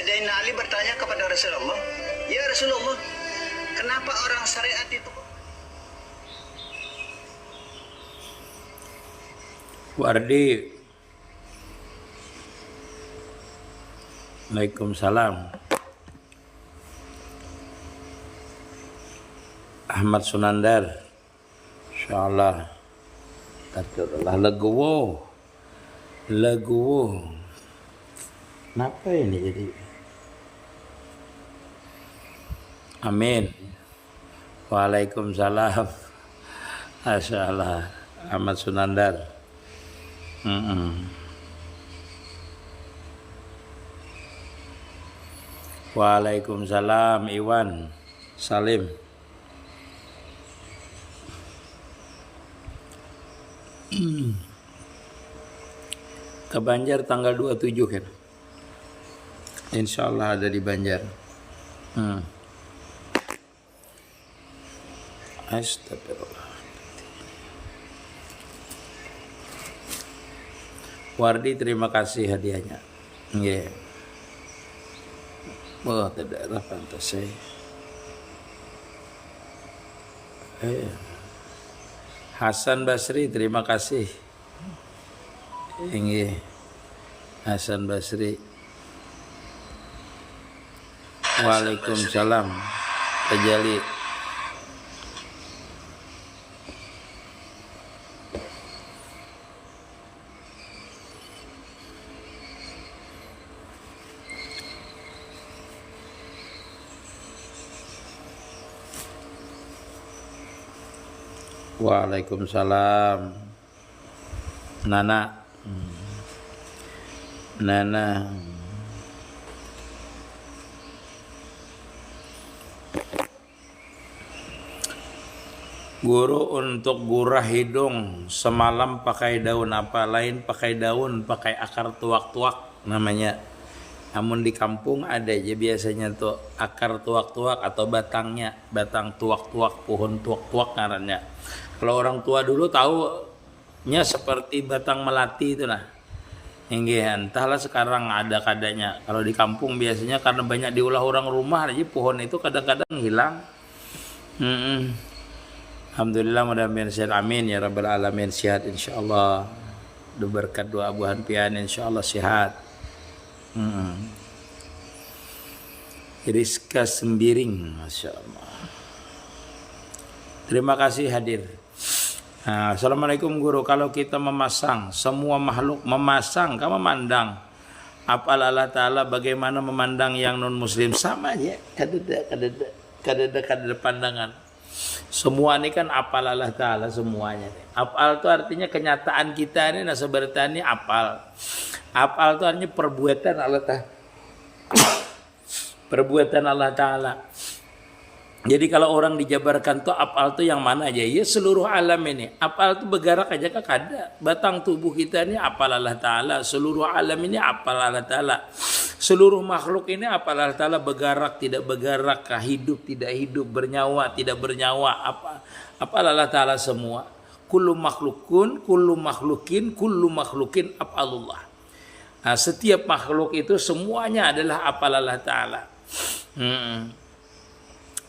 Sayyidina Ali bertanya kepada Rasulullah, "Ya Rasulullah, kenapa orang syariat itu?" Wardi, Waalaikumsalam. Ahmad Sunandar, insyaallah. Takdirlah legowo. Kenapa ini jadi? Amin. Waalaikumsalam. Masyaallah. Ahmad Sunandar. Waalaikumsalam Iwan Salim. Ke Banjar tanggal 27 kan? Insyaallah ada di Banjar. Astagfirullah. Wardi, terima kasih hadiahnya. Nggih. Oh, tidak ada pantas saya. Hasan Basri, terima kasih. Nggih. Hasan Basri. Waalaikumsalam. Tajali. Waalaikumsalam. Nana. Guru untuk gurah hidung semalam pakai daun apa, lain pakai daun, pakai akar tuak-tuak namanya. Namun di kampung ada aja biasanya tuh akar tuak-tuak atau batangnya, batang tuak-tuak, pohon tuak-tuak ngarannya. Kalau orang tua dulu taunya seperti batang melati itu nah. Entahlah sekarang ada kadanya. Kalau di kampung biasanya karena banyak diulah orang rumah, jadi pohon itu kadang-kadang hilang. Alhamdulillah, mudah-mudahan sehat, amin ya rabbal alamin, sehat insyaallah. Berkat doa Abu Hanpian insyaallah sehat. Rizka Sembiring, masya Allah. Terima kasih hadir. Assalamualaikum guru. Kalau kita memasang semua makhluk, memasang, kamu memandang apa Allah Ta'ala, bagaimana memandang yang non muslim sama aja. Kadada pandangan. Semua ini kan apal Allah Ta'ala semuanya. Apal itu artinya kenyataan kita ini, nah sebenarnya ini apal. Apal itu artinya perbuatan Allah Ta'ala. Perbuatan Allah Ta'ala. Jadi kalau orang dijabarkan tuh apal tuh yang mana aja? Ya seluruh alam ini. Apal tuh bergerak aja kak ada. Batang tubuh kita ini apal Allah Ta'ala. Seluruh alam ini apal Allah Ta'ala. Seluruh makhluk ini apal Allah Ta'ala, bergerak, tidak bergerak, hidup, tidak hidup, bernyawa, tidak bernyawa. Apal Allah Ta'ala semua. Kullu makhlukin apalullah. Nah, setiap makhluk itu semuanya adalah apal Allah Ta'ala.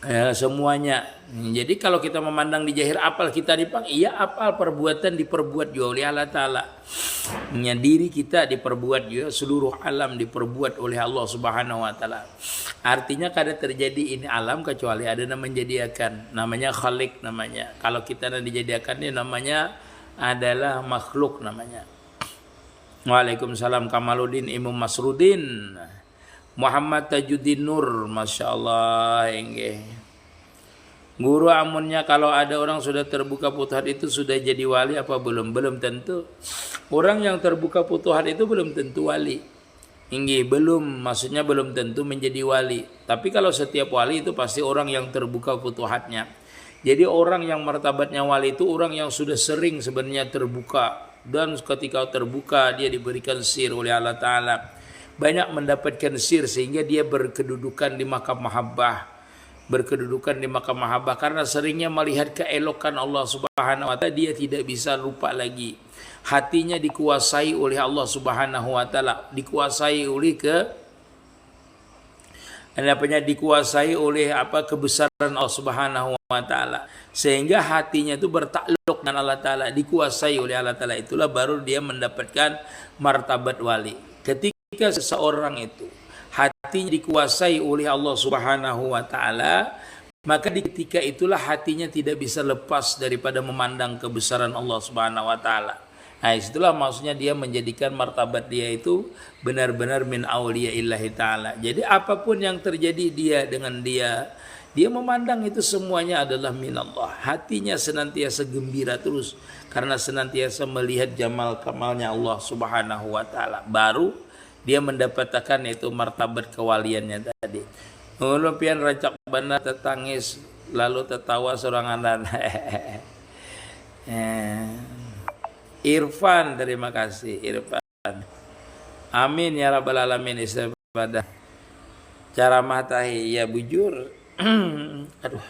Ya, semuanya. Jadi kalau kita memandang di zahir apal kita dipang, iya apal perbuatan diperbuat juga oleh Allah Ta'ala. Diri kita diperbuat juga, seluruh alam diperbuat oleh Allah Subhanahu Wa Ta'ala. Artinya kada terjadi ini alam kecuali ada yang menjadikan, namanya khalik namanya. Kalau kita yang dijadikan ini namanya adalah makhluk namanya. Waalaikumsalam Kamaluddin Imam Masrudin. Muhammad Tajuddin Nur, masya Allah. Guru amunnya kalau ada orang sudah terbuka futuhat itu sudah jadi wali apa belum? Belum tentu. Orang yang terbuka futuhat itu belum tentu wali. Belum, maksudnya belum tentu menjadi wali. Tapi kalau setiap wali itu pasti orang yang terbuka futuhatnya. Jadi orang yang martabatnya wali itu orang yang sudah sering sebenarnya terbuka, dan ketika terbuka dia diberikan sir oleh Allah Ta'ala. Banyak mendapatkan sir sehingga dia berkedudukan di makam mahabbah. Berkedudukan di makam mahabbah karena seringnya melihat keelokan Allah Subhanahu Wa Ta'ala, dia tidak bisa lupa lagi. Hatinya dikuasai oleh Allah Subhanahu Wa Ta'ala, dikuasai oleh dikuasai oleh kebesaran Allah Subhanahu wa taala, sehingga hatinya itu bertakluk dengan Allah taala, dikuasai oleh Allah taala, itulah baru dia mendapatkan martabat wali. Ketika seseorang itu hatinya dikuasai oleh Allah Subhanahu wa taala, maka di ketika itulah hatinya tidak bisa lepas daripada memandang kebesaran Allah Subhanahu wa taala. Nah, itulah maksudnya dia menjadikan martabat dia itu benar-benar min auliyaillahi ta'ala. Jadi apapun yang terjadi dia memandang itu semuanya adalah minallah. Hatinya senantiasa gembira terus karena senantiasa melihat jamal kamalnya Allah Subhanahu wa taala. Baru dia mendapatkan itu martabat kewaliannya tadi. Lalu pian rancak benar tetangis lalu tertawa seorang anak. Irfan, terima kasih Irfan. Amin ya rabbal alamin. Istighfar. Cara matahi ya bujur. Aduh.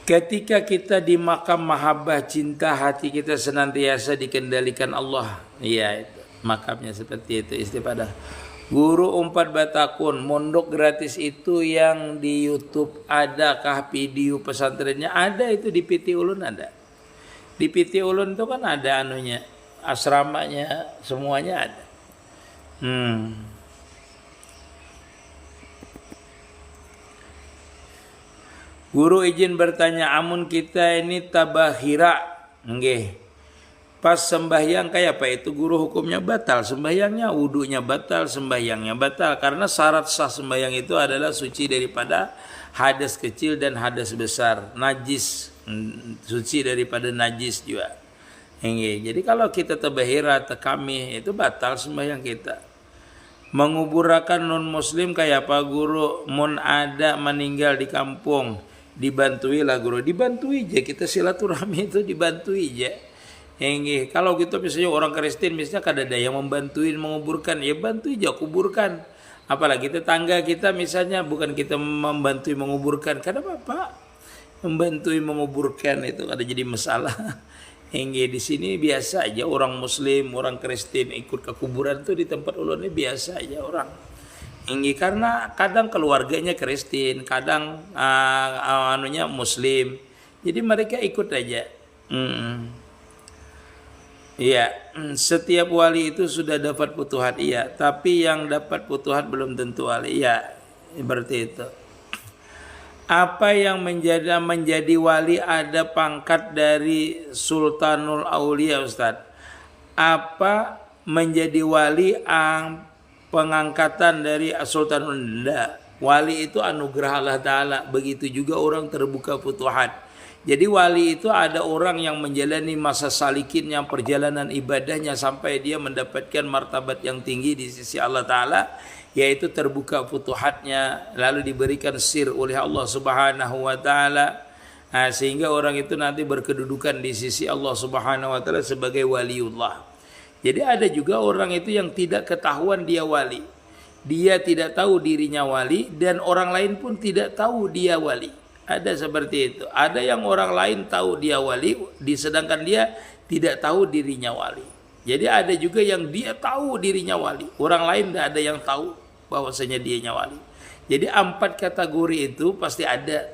Ketika kita di makam mahabbah cinta, hati kita senantiasa dikendalikan Allah. Iya, itu makamnya seperti itu istifadah. Guru 4 Batakun, mondok gratis itu yang di YouTube, adakah video pesantrennya? Ada, itu di PT Ulun ada. Di PT Ulun itu kan ada anunya, asramanya, semuanya ada. Guru izin bertanya, amun kita ini tabahira, nggih. Pas sembahyang kayak apa itu guru, hukumnya batal sembahyangnya, wudunya batal, sembahyangnya batal, karena syarat sah sembahyang itu adalah suci daripada hadas kecil dan hadas besar, najis, suci daripada najis juga. Jadi kalau kita tabahira tekami itu batal sembahyang kita. Menguburakan non muslim kayak apa guru? Mun ada meninggal di kampung dibantui lah guru, dibantui aja, kita silaturahmi itu dibantui aja. Kalau gitu misalnya orang Kristen misalnya kada ada yang membantuin menguburkan, ya bantu aja kuburkan. Apalagi tetangga kita misalnya, bukan kita membantu menguburkan, kada apa-apa. Membantu menguburkan itu ada jadi masalah. Di sini biasa aja orang Muslim, orang Kristen ikut ke kuburan tuh di tempat ulun ini biasa aja orang. Karena kadang keluarganya Kristen, kadang anunya Muslim. Jadi mereka ikut aja. Iya, setiap wali itu sudah dapat futuhat, iya. Tapi yang dapat futuhat belum tentu wali, iya. Berarti itu. Apa yang menjadi wali ada pangkat dari Sultanul Aulia, Ustaz. Apa menjadi wali pengangkatan dari Sultanul Aulia. Wali itu anugerah Allah Ta'ala. Begitu juga orang terbuka futuhat. Jadi wali itu ada orang yang menjalani masa salikinnya, perjalanan ibadahnya sampai dia mendapatkan martabat yang tinggi di sisi Allah Ta'ala, yaitu terbuka futuhatnya, lalu diberikan sir oleh Allah Subhanahu wa Ta'ala, sehingga orang itu nanti berkedudukan di sisi Allah Subhanahu wa Ta'ala sebagai waliullah. Jadi ada juga orang itu yang tidak ketahuan dia wali, dia tidak tahu dirinya wali, dan orang lain pun tidak tahu dia wali. Ada seperti itu. Ada yang orang lain tahu dia wali, sedangkan dia tidak tahu dirinya wali. Jadi ada juga yang dia tahu dirinya wali, orang lain tidak ada yang tahu bahwasanya dianya wali. Jadi 4 kategori itu pasti ada.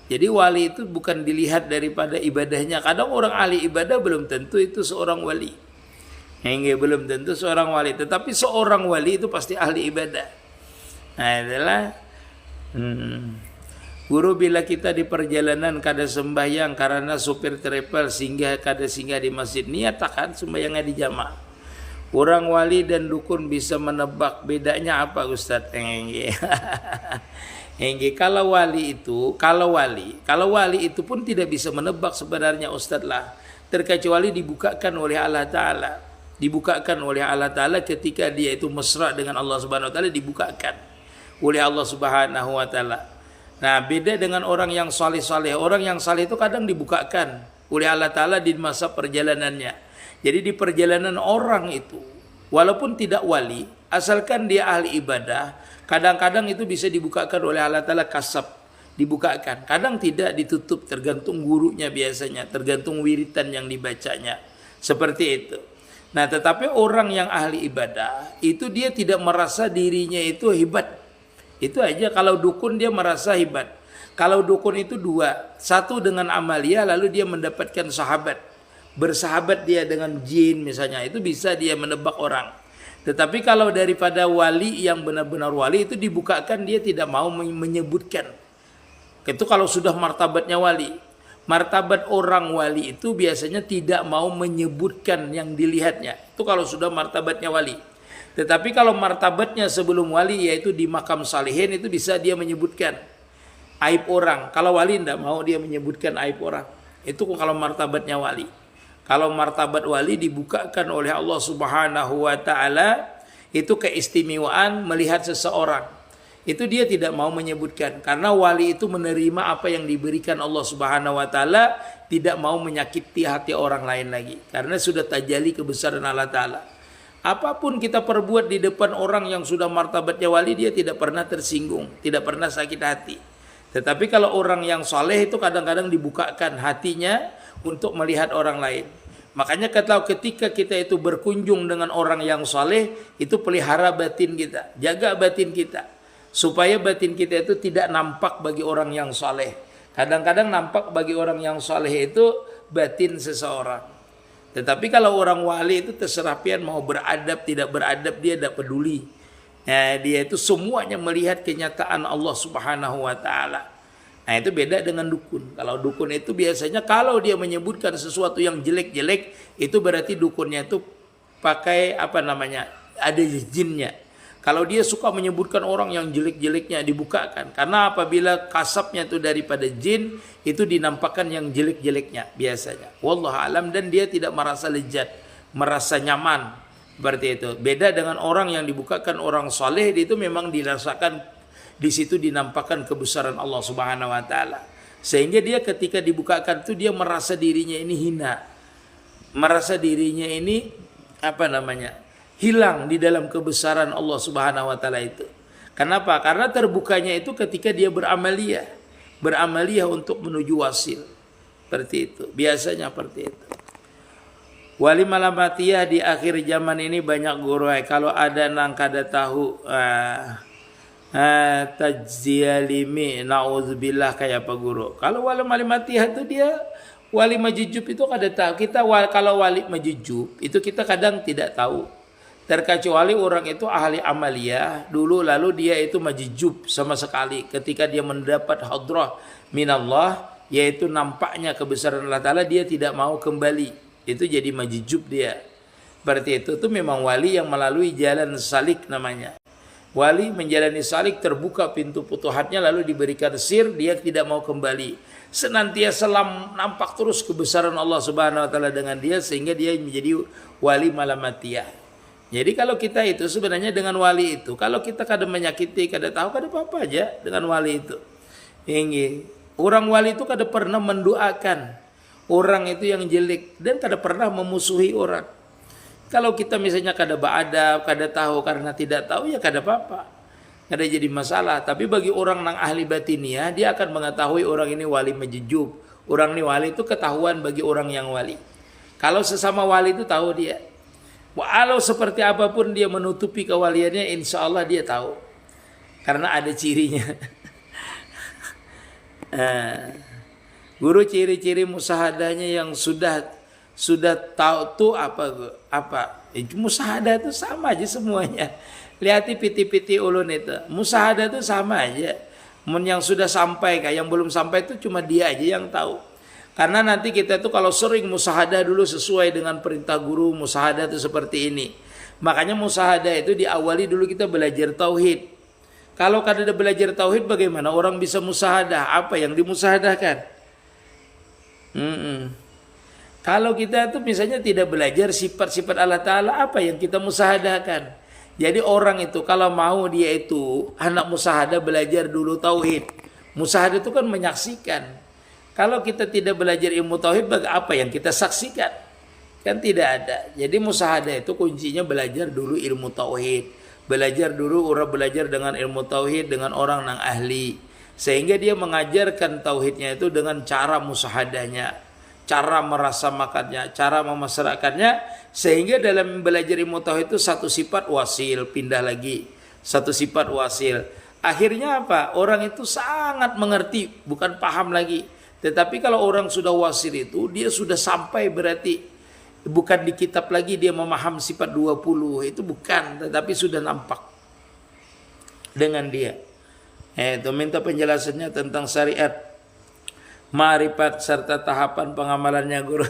Jadi wali itu bukan dilihat daripada ibadahnya. Kadang orang ahli ibadah belum tentu itu seorang wali. Belum tentu seorang wali. Tetapi seorang wali itu pasti ahli ibadah. Nah adalah guru, bila kita di perjalanan kada sembahyang karena supir travel kada singgah di masjid, niatakan sembahyangnya di jamaah. Orang wali dan dukun bisa menebak bedanya apa, Ustaz? Kalau wali itu pun tidak bisa menebak sebenarnya, Ustaz lah, terkecuali dibukakan oleh Allah Ta'ala. Dibukakan oleh Allah Ta'ala ketika dia itu mesra dengan Allah Subhanahu wa Ta'ala, dibukakan oleh Allah Subhanahu wa Ta'ala. Nah, beda dengan orang yang saleh-saleh. Orang yang saleh itu kadang dibukakan oleh Allah Ta'ala di masa perjalanannya. Jadi di perjalanan orang itu, walaupun tidak wali, asalkan dia ahli ibadah, kadang-kadang itu bisa dibukakan oleh Allah Ta'ala kasab. Dibukakan. Kadang tidak, ditutup, tergantung gurunya biasanya, tergantung wiritan yang dibacanya. Seperti itu. Nah, tetapi orang yang ahli ibadah itu dia tidak merasa dirinya itu hebat. Itu aja. Kalau dukun dia merasa hebat. Kalau dukun itu dua, satu dengan amalia lalu dia mendapatkan sahabat, bersahabat dia dengan jin misalnya, itu bisa dia menebak orang. Tetapi kalau daripada wali yang benar-benar wali itu dibukakan, dia tidak mau menyebutkan. Itu kalau sudah martabatnya wali. Martabat orang wali itu biasanya tidak mau menyebutkan yang dilihatnya. Itu kalau sudah martabatnya wali. Tetapi kalau martabatnya sebelum wali, yaitu di makam salihin, itu bisa dia menyebutkan aib orang. Kalau wali tidak mau dia menyebutkan aib orang. Itu kalau martabatnya wali. Kalau martabat wali dibukakan oleh Allah Subhanahu wa taala, itu keistimewaan melihat seseorang. Itu dia tidak mau menyebutkan, karena wali itu menerima apa yang diberikan Allah Subhanahu wa taala, tidak mau menyakiti hati orang lain lagi, karena sudah tajalli kebesaran Allah taala. Apapun kita perbuat di depan orang yang sudah martabatnya wali, dia tidak pernah tersinggung, tidak pernah sakit hati. Tetapi kalau orang yang soleh itu kadang-kadang dibukakan hatinya untuk melihat orang lain. Makanya ketika kita itu berkunjung dengan orang yang soleh, itu pelihara batin kita, jaga batin kita, supaya batin kita itu tidak nampak bagi orang yang soleh. Kadang-kadang nampak bagi orang yang soleh itu batin seseorang. Tetapi kalau orang wali itu terserah pian mau beradab tidak beradab, dia tidak peduli. Nah, dia itu semuanya melihat kenyataan Allah Subhanahu wa taala. Nah, itu beda dengan dukun. Kalau dukun itu biasanya kalau dia menyebutkan sesuatu yang jelek-jelek, itu berarti dukunnya itu pakai ada jinnya. Kalau dia suka menyebutkan orang yang jelek-jeleknya, dibukakan. Karena apabila kasabnya itu daripada jin, itu dinampakkan yang jelek-jeleknya biasanya. Wallahu alam, dan dia tidak merasa lezat, merasa nyaman. Seperti itu. Beda dengan orang yang dibukakan orang saleh, itu memang dirasakan di situ dinampakkan kebesaran Allah Subhanahu wa taala. Sehingga dia ketika dibukakan itu dia merasa dirinya ini hina. Merasa dirinya ini hilang di dalam kebesaran Allah Subhanahu wa taala itu. Kenapa? Karena terbukanya itu ketika dia beramalia untuk menuju wasil. Seperti itu. Biasanya seperti itu. Wali malamatiyah di akhir zaman ini banyak guru. Kalau ada nang kada tahu tajziyalimi naudzubillah kayak apa guru. Kalau wali malamatiyah itu dia wali majujub itu kada tahu. Kalau wali majujub itu kita kadang tidak tahu. Terkecuali orang itu ahli amaliyah dulu, lalu dia itu majijub sama sekali. Ketika dia mendapat hadrah minallah, yaitu nampaknya kebesaran Allah Ta'ala, dia tidak mau kembali. Itu jadi majijub dia. Berarti itu memang wali yang melalui jalan salik namanya. Wali menjalani salik, terbuka pintu futuhatnya, lalu diberikan sir, dia tidak mau kembali. Senantiasa nampak terus kebesaran Allah Subhanahu wa taala dengan dia, sehingga dia menjadi wali malamatiyah. Jadi kalau kita itu sebenarnya dengan wali itu, kalau kita kadang menyakiti, kada tahu, kada apa-apa aja dengan wali itu. Ini orang wali itu kada pernah mendoakan orang itu yang jelek, dan kada pernah memusuhi orang. Kalau kita misalnya kada beradab, kada tahu karena tidak tahu, ya kada apa-apa, kada jadi masalah. Tapi bagi orang yang ahli batiniah, dia akan mengetahui orang ini wali majujub. Orang ini wali itu ketahuan bagi orang yang wali. Kalau sesama wali itu tahu dia. Walau seperti apapun dia menutupi kewaliannya, insya Allah dia tahu. Karena ada cirinya. Guru ciri-ciri musahadahnya yang sudah tahu tuh apa? Musahadah itu sama aja semuanya. Lihati piti-piti ulun itu. Musahadah itu sama aja. Yang sudah sampai, yang belum sampai itu cuma dia aja yang tahu. Karena nanti kita tuh kalau sering musahadah dulu sesuai dengan perintah guru, musahadah itu seperti ini. Makanya musahadah itu diawali dulu kita belajar tauhid. Kalau kada ada belajar tauhid, bagaimana orang bisa musahadah? Apa yang dimusahadahkan? Kalau kita tuh misalnya tidak belajar sifat-sifat Allah Ta'ala, apa yang kita musahadahkan? Jadi orang itu kalau mau dia itu anak musahadah, belajar dulu tauhid. Musahadah itu kan menyaksikan. Kalau kita tidak belajar ilmu tauhid, apa yang kita saksikan? Kan tidak ada. Jadi musahadah itu kuncinya belajar dulu ilmu tauhid. Belajar dulu, orang belajar dengan ilmu tauhid dengan orang yang ahli. Sehingga dia mengajarkan tauhidnya itu dengan cara musahadahnya. cara merasa makannya, cara memasrakkannya, sehingga dalam belajar ilmu tauhid itu satu sifat wasil, pindah lagi, satu sifat wasil. Akhirnya apa? Orang itu sangat mengerti, bukan paham lagi. Tetapi kalau orang sudah wasil itu, dia sudah sampai berarti bukan di kitab lagi dia memaham sifat 20, itu bukan, tetapi sudah nampak dengan dia. Itu minta penjelasannya tentang syariat, ma'rifat serta tahapan pengamalannya guru.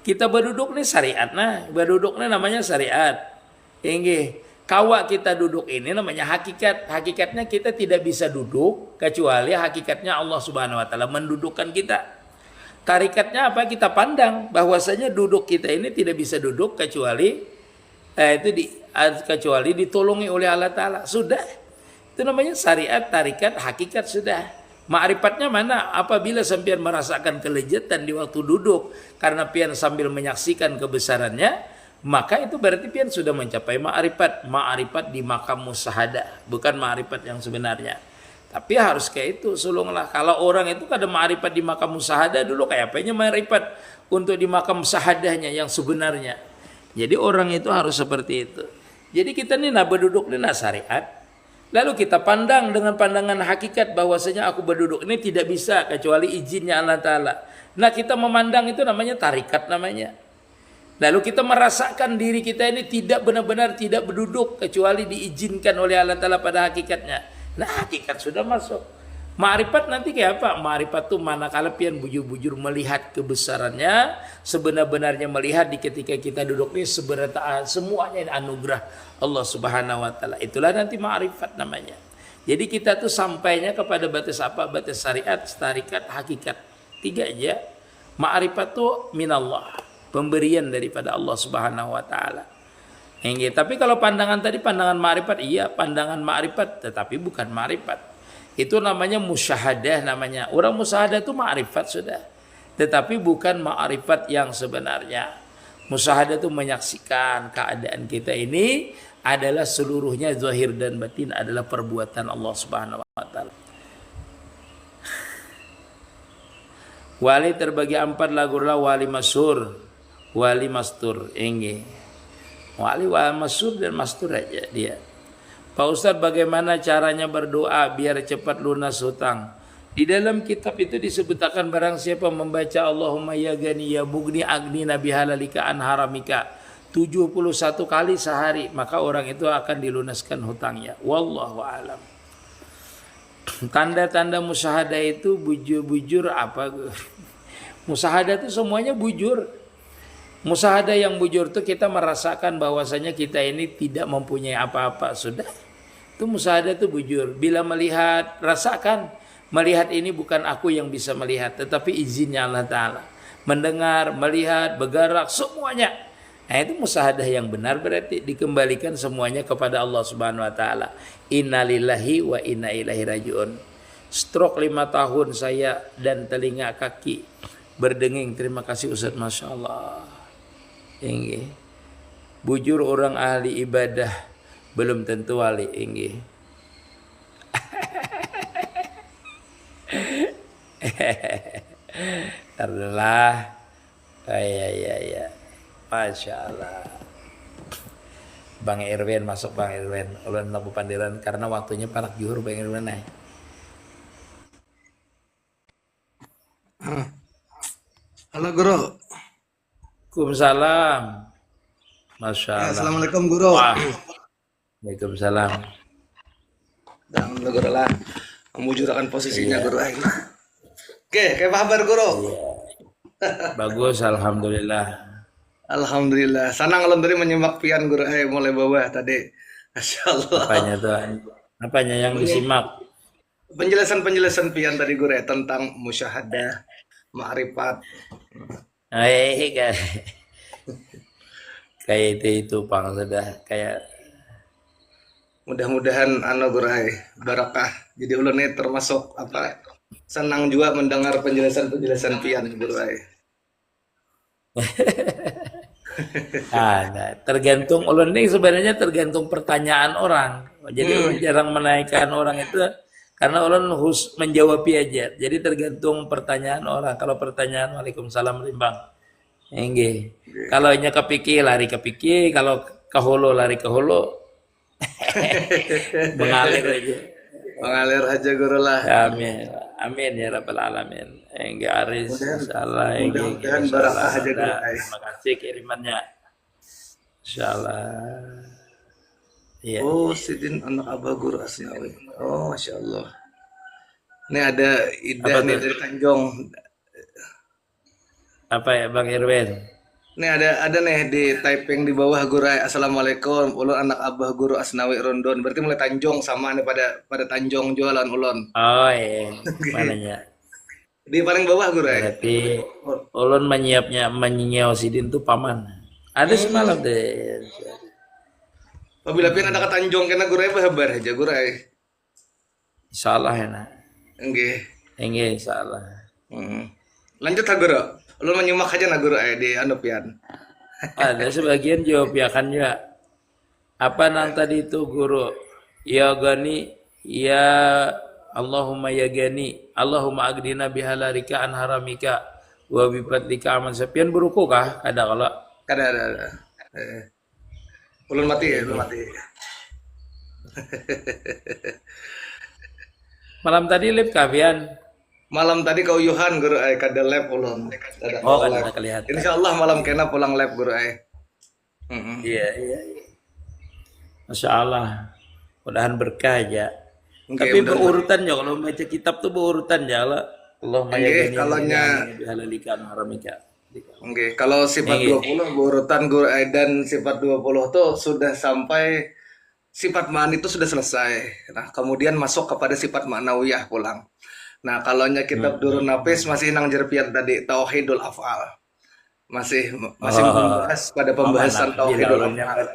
Kita berduduk nih syariat, nah berduduk nih namanya syariat. Inggih, kawa kita duduk ini namanya hakikat. Hakikatnya kita tidak bisa duduk kecuali hakikatnya Allah Subhanahu wa taala mendudukkan kita. Tarikatnya apa? Kita pandang bahwasanya duduk kita ini tidak bisa duduk kecuali kecuali ditolongi oleh Allah Ta'ala. Sudah, itu namanya syariat, tarikat, hakikat sudah. Ma'rifatnya mana? Apabila sampean merasakan kelezatan di waktu duduk karena pian sambil menyaksikan kebesarannya, maka itu berarti pian sudah mencapai ma'rifat. Ma'rifat di makam musyahadah, bukan ma'rifat yang sebenarnya. Tapi harus kayak itu, sulunglah. Kalau orang itu kada ma'rifat di makam musyahadah dulu, kayak apanya ma'rifat untuk di makam syahadahnya yang sebenarnya. Jadi orang itu harus seperti itu. Jadi kita ini berduduk ini syariat. Lalu kita pandang dengan pandangan hakikat bahwasanya aku berduduk ini tidak bisa kecuali izinnya Allah Ta'ala. Nah kita memandang itu namanya tarikat namanya. Lalu kita merasakan diri kita ini tidak benar-benar tidak berduduk kecuali diizinkan oleh Allah Ta'ala pada hakikatnya. Nah hakikat sudah masuk. Ma'rifat nanti kayak apa? Ma'rifat itu manakala pian bujur-bujur melihat kebesarannya, sebenar-benarnya melihat di ketika kita duduk ini sebenarnya semuanya anugerah Allah Subhanahu wa taala. Itulah nanti ma'rifat namanya. Jadi kita tuh sampainya kepada batas apa? Batas syariat, tarikat, hakikat. 3 aja. Ma'rifat tuh minallah, pemberian daripada Allah Subhanahu wa taala. Tapi kalau pandangan tadi pandangan ma'rifat, iya pandangan ma'rifat, tetapi bukan ma'rifat. Itu namanya musyahadah namanya. Orang musyahadah itu ma'rifat sudah. Tetapi bukan ma'rifat yang sebenarnya. Musyahadah itu menyaksikan keadaan kita ini adalah seluruhnya zahir dan batin adalah perbuatan Allah Subhanahu wa taala. Wali terbagi 4 lagulah wali masyhur, wali mastur. Wali masyhur dan mastur aja dia. Pak Ustadz, bagaimana caranya berdoa biar cepat lunas hutang? Di dalam kitab itu disebutkan barang siapa membaca Allahumma ya gani ya mugni agni nabi halalika an haramika 71 kali sehari, maka orang itu akan dilunaskan hutangnya. Wallahu alam. Tanda-tanda musyahadah itu bujur-bujur apa? Musyahadah itu semuanya bujur. Musyahadah yang bujur itu kita merasakan bahwasanya kita ini tidak mempunyai apa-apa. Sudah, itu musyahadah itu bujur. Bila melihat, rasakan. Melihat ini bukan aku yang bisa melihat, tetapi izinnya Allah Ta'ala. Mendengar, melihat, bergerak, semuanya. Nah itu musyahadah yang benar, berarti dikembalikan semuanya kepada Allah Subhanahu wa taala. Innalillahi wa inna ilaihi rajiun. Stroke 5 tahun saya dan telinga kaki berdenging. Terima kasih Ustaz, Masya Allah. Ini bujur orang ahli ibadah belum tentu wali. Ini adalah ya. Masya Allah. Bang Irwin masuk, Bang Irwin. Ulun Nabu Pandiran karena waktunya parak juhur Bang Irwin nih. Halo Guru. Waalaikumsalam. Masya Allah. Assalamualaikum Guru. Waalaikumsalam. Dan Guru lah memujurkan posisinya Guru. Oke, kayak kabar Guru? Bagus, alhamdulillah. Alhamdulillah. Senang ulun tadi menyimak pian Guru mulai bawah tadi. Masya Allah. Apanya tuh? Apanya yang disimak? Penjelasan pian tadi Guru tentang musyahadah, ma'rifat. Kayak itu Pang sudah kayak mudah-mudahan Guru barakah. Jadi ulun ini termasuk apa? Senang juga mendengar penjelasan pian Guru. Tergantung ulun ini sebenarnya tergantung pertanyaan orang. Jadi ulun jarang menaikkan orang itu Karena ulun menjawab aja. Jadi tergantung pertanyaan orang. Kalau pertanyaan Waalaikumsalam rimbang. Enggak. Kalau nya kepikir lari kepikir, kalau ke hulu lari ke hulu. Mengalir aja. Mengalir aja guru lah. Amin. Amin ya rabbal alamin. Enggak Aris insyaallah Mudah-mudahan barakah aja guru. Terima kasih kirimannya. Insyaallah. Iya. Oh, Sidin anak abah guru Asnawi. Oh, masya Allah. Ini ada Ida nih dari Tanjung. Apa ya Bang Irwin? Ini ada nih di typing di bawah guru. Assalamualaikum. Ulun anak abah guru Asnawi Rondon. Berarti mulai Tanjung sama nih pada Tanjung jualan ulun. Oh iya. Mananya? Di paling bawah guru. Berarti ulun menyiap Sidin tuh paman. Ada semalam deh. Apabila pian ada ke Tanjung kena guru bahabar aja guru. Insyaallah ya nak. Enggak. Enggak insyaallah. Lanjut ha guru. Lu menyimak aja na guru di anu pian. Ada sebagian jawab ya kan juga. Apa nang tadi itu guru? Ya Gani, ya Allahumma ya Gani, Allahumma agdina bihalarika an haramika wa bi fadlika aman sapian beruku kah? Ada kalau Ada. Ulun mati ya, ulun mati. malam tadi live kavian. Malam tadi kau Yuhan guru kada lab ulun. Oh, kada kelihatan. Insyaallah malam kena pulang lab guru Iya. Masya Allah. Mudahan berkah aja. Tapi berurutan ya kalau baca kitab tuh berurutan ya Allah. Allahumma ya gani kalaunya bihalalikan haramika. Oke, kalau sifat 20 berurutan guru dan sifat 20 tuh sudah sampai sifat ma'ani itu sudah selesai. Nah, kemudian masuk kepada sifat ma'nawiyah pulang. Nah, kalaunya kitab Durun Nafis masih nang jerpian tadi tauhidul af'al. Masih membahas pada pembahasan tauhidul af'al.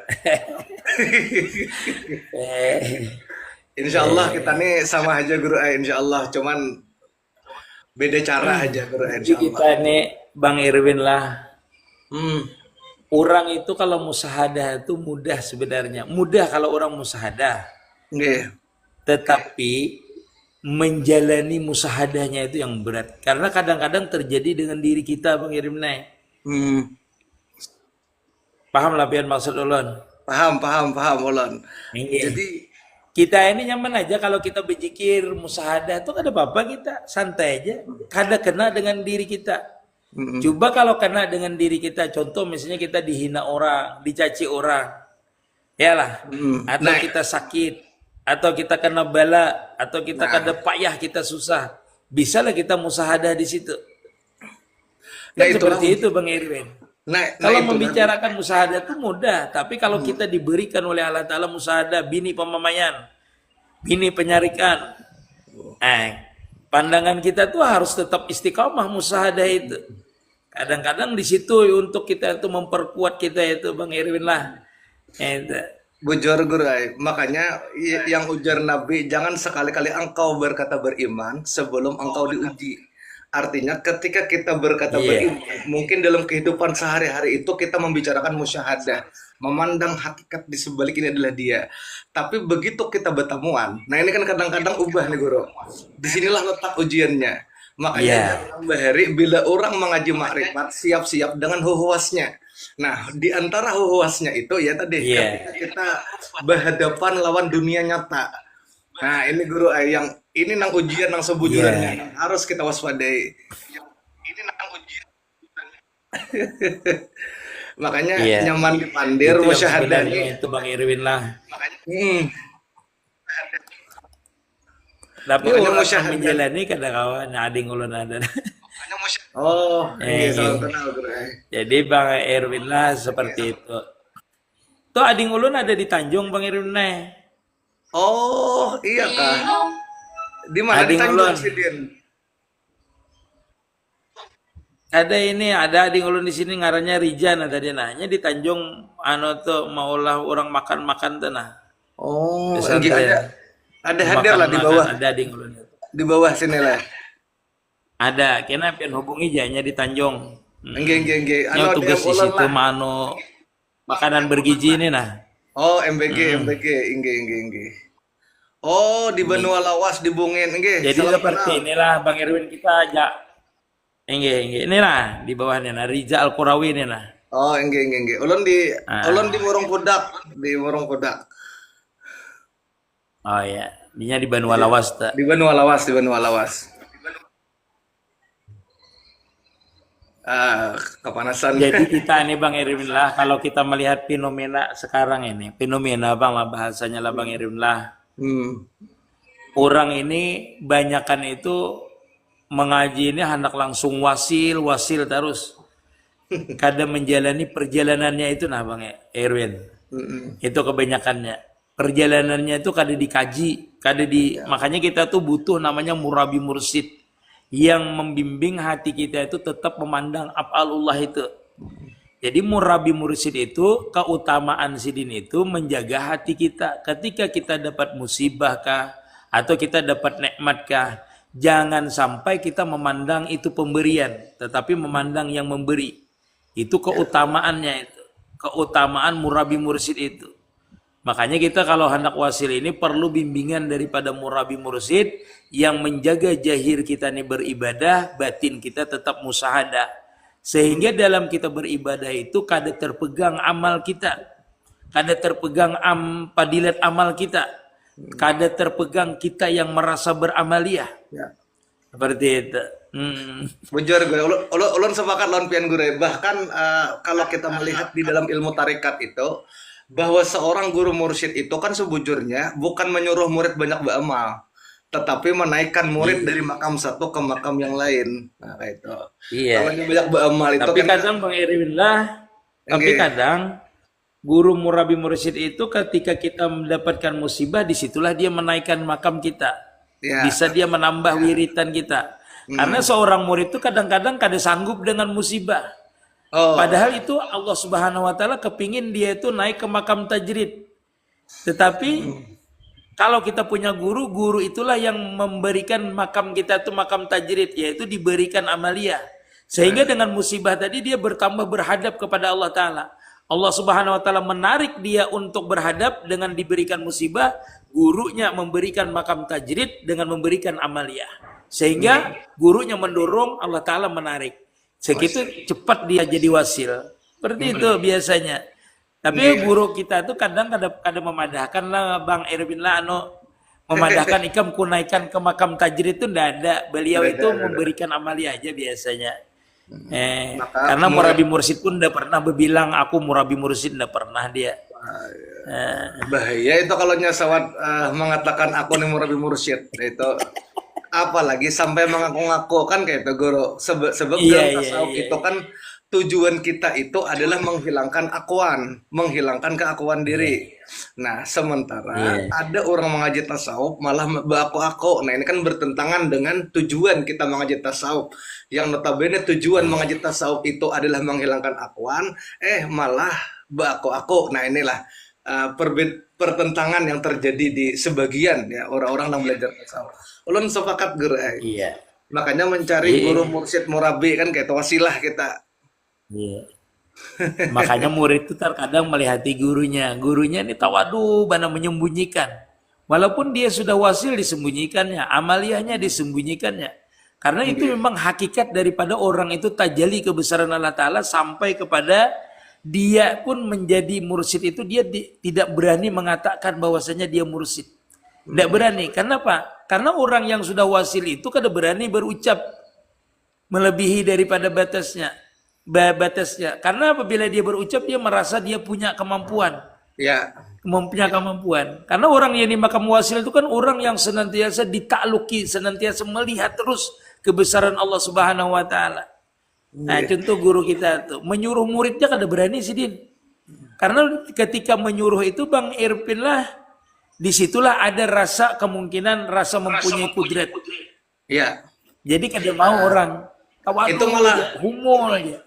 Insyaallah kita nih sama aja guru insyaallah cuman beda cara aja guru insyaallah. Kita nih Bang Irwin lah. Orang itu kalau musahadah itu mudah sebenarnya. Mudah kalau orang musahadah. Tetapi menjalani musahadahnya itu yang berat. Karena kadang-kadang terjadi dengan diri kita Bang Irwin. Paham lah pian maksud ulun? Paham ulun. Jadi kita ini nyaman aja kalau kita berzikir musahadah itu ada apa-apa kita santai aja. Kada kena dengan diri kita. Coba kalau kena dengan diri kita, contoh misalnya kita dihina orang, dicaci orang, yalah, atau kita sakit, atau kita kena bala, atau kita kada payah, kita susah, bisalah kita musahadah di situ. Kan seperti itu Bang Irwin. Kalau membicarakan musahadah itu mudah, tapi kalau kita diberikan oleh Allah Ta'ala musahadah, bini pemamayan, bini penyarikan, pandangan kita tuh harus tetap istiqamah musahadah itu. Kadang-kadang di situ untuk kita itu memperkuat kita itu Bang Irwin lah. Bujur guru, makanya yang ujar Nabi jangan sekali-kali engkau berkata beriman sebelum engkau diuji. Artinya ketika kita berkata beriman, mungkin dalam kehidupan sehari-hari itu kita membicarakan musyahadah, memandang hakikat di sebalik ini adalah dia. Tapi begitu kita bertemuan, nah ini kan kadang-kadang ubah nih guru. Disinilah letak ujiannya. Makanya Mbak Heri, bila orang mengaji makrifat, siap-siap dengan huhuasnya. Nah, di antara huhuasnya itu ya tadi ketika kita berhadapan lawan dunia nyata. Nah, ini guru yang ini nang ujian nang sebujurannya harus kita waspadai. Ini nang ujian. Makanya nyaman dipandir musyahadahnya itu Bang Irwin lah. Makanya tapi orang menjalani kadang-kadang ading ulun ada. Jadi Bang Irwin lah seperti itu. Tuh ading ulun ada di Tanjung Bang Irwin. Oh iya kah? Di mana di Tanjung Sidin? Ada ini, ada ading ulun di sini ngarannya Rijan tadi nanya di Tanjung anu tuh maulah orang makan-makan tuh nah. Oh, ada hadir lah di bawah. Ada ading ulun. Di bawah sini lah. Ada, kena pian hubungi janya di Tanjung. Nggih. Anu tugas di situ mano makanan bergizi ini nah. Oh, MBG, inggih. Oh, di Benua Lawas di Bungin nggih. Jadi Salam seperti kenal. inilah Bang Erwin kita ajak. Inilah di bawahnya nah Riza Al-Qurawi ini nah. Oh, nggih. Ulun di Ah, Murung Pudak, di Murung Pudak. oh ya, dia di Banua Iya. Lawas tak. Di Benua Lawas, di Benua Lawas. Ah, kepanasan. Jadi kita ini Bang Erwin lah, kalau kita melihat fenomena sekarang ini, fenomena Bang lah bahasanya lah Bang Erwin lah. Hmm. Orang ini banyakan itu mengaji ini hendak langsung wasil terus. Kadang menjalani perjalanannya itu nah Bang Erwin. Mm-mm. Itu kebanyakannya. Perjalanannya itu kada dikaji, makanya kita tuh butuh namanya murabi mursid yang membimbing hati kita itu tetap memandang af'alullah itu. Jadi murabi mursid itu keutamaan sidin itu menjaga hati kita. Ketika kita dapat musibah kah atau kita dapat nikmat kah, jangan sampai kita memandang itu pemberian, tetapi memandang yang memberi. Itu keutamaannya itu. Keutamaan murabi mursid itu. Makanya kita kalau hendak wasil ini perlu bimbingan daripada murabi mursid yang menjaga jahir kita ini beribadah, batin kita tetap musahadah. Sehingga dalam kita beribadah itu kada terpegang amal kita. Kada terpegang padilat amal kita. Kada terpegang kita yang merasa beramaliyah. Ya. Seperti itu. Bujur gue, ulun sepakat lawan pian gue. Bahkan kalau kita melihat di dalam ilmu tarekat itu, bahwa seorang guru mursyid itu kan sebujurnya bukan menyuruh murid banyak beramal, tetapi menaikkan murid dari makam satu ke makam yang lain. Nah, kayak itu. Kalau Iya. yang banyak beramal itu Tapi kan, kadang Bang Erwin lah, tapi enggak, kadang guru murabi mursyid itu ketika kita mendapatkan musibah, disitulah dia menaikkan makam kita. ya, Bisa dia menambah wiritan kita. Karena seorang murid itu kadang-kadang kada sanggup dengan musibah. oh, Padahal itu Allah Subhanahu wa taala kepingin dia itu naik ke makam tajrid. Tetapi kalau kita punya guru, guru itulah yang memberikan makam kita itu makam tajrid, yaitu diberikan amaliyah. Sehingga dengan musibah tadi dia bertambah berhadap kepada Allah Ta'ala. Allah Subhanahu wa taala menarik dia untuk berhadap dengan diberikan musibah, gurunya memberikan makam tajrid dengan memberikan amaliyah. Sehingga gurunya mendorong, Allah Ta'ala menarik. Segitu cepat dia jadi wasil. Seperti itu biasanya. Tapi guru kita tuh kadang memadahkan lah Bang Erwin lah memadahkan ikam kunaikan ke makam tajrid itu ndak ada. Beliau itu memberikan amaliyah aja biasanya. maka Karena murid murabi mursid pun ndak pernah berbilang aku murabi mursid, ndak pernah dia. bahaya itu kalau nyasawat mengatakan aku nih murabi mursyid itu. Apalagi sampai mengaku-ngaku kan kayak itu guru. Sebab dalam Iya, tasawuf iya. itu kan tujuan kita itu adalah menghilangkan akuan, menghilangkan keakuan diri. Nah, sementara Iya. ada orang mengaji tasawuf malah beraku-aku. Nah, ini kan bertentangan dengan tujuan kita mengaji tasawuf. Yang notabene tujuan mengaji tasawuf itu adalah menghilangkan akuan, malah beraku-aku. Nah, inilah pertentangan yang terjadi di sebagian ya orang-orang yang belajar tasawuf. Ulun sepakat guru. Iya. Makanya mencari Iya. guru mursyid murabi kan kayak itu wasilah kita. Iya. Makanya murid itu terkadang melihati gurunya. Gurunya ini tawadu, mana menyembunyikan. Walaupun dia sudah wasil disembunyikannya, amaliyahnya disembunyikannya. Karena itu memang hakikat daripada orang itu tajalli kebesaran Allah Ta'ala sampai kepada dia pun menjadi mursyid itu dia tidak berani mengatakan bahwasanya dia mursyid. Tidak berani. Kenapa? Karena orang yang sudah wasil itu kada berani berucap melebihi daripada batasnya. Karena apabila dia berucap dia merasa dia punya kemampuan. Ya, Punya kemampuan. Karena orang yang di makam wasil itu kan orang yang senantiasa ditakluki, senantiasa melihat terus kebesaran Allah Subhanahu wa taala. Nah, contoh guru kita tuh menyuruh muridnya kada berani sih Din. Karena ketika menyuruh itu Bang Irfin lah, disitulah ada rasa kemungkinan rasa mempunyai kudrat. ya. Jadi kada mau orang tawadu Itu malah aja, humor aja.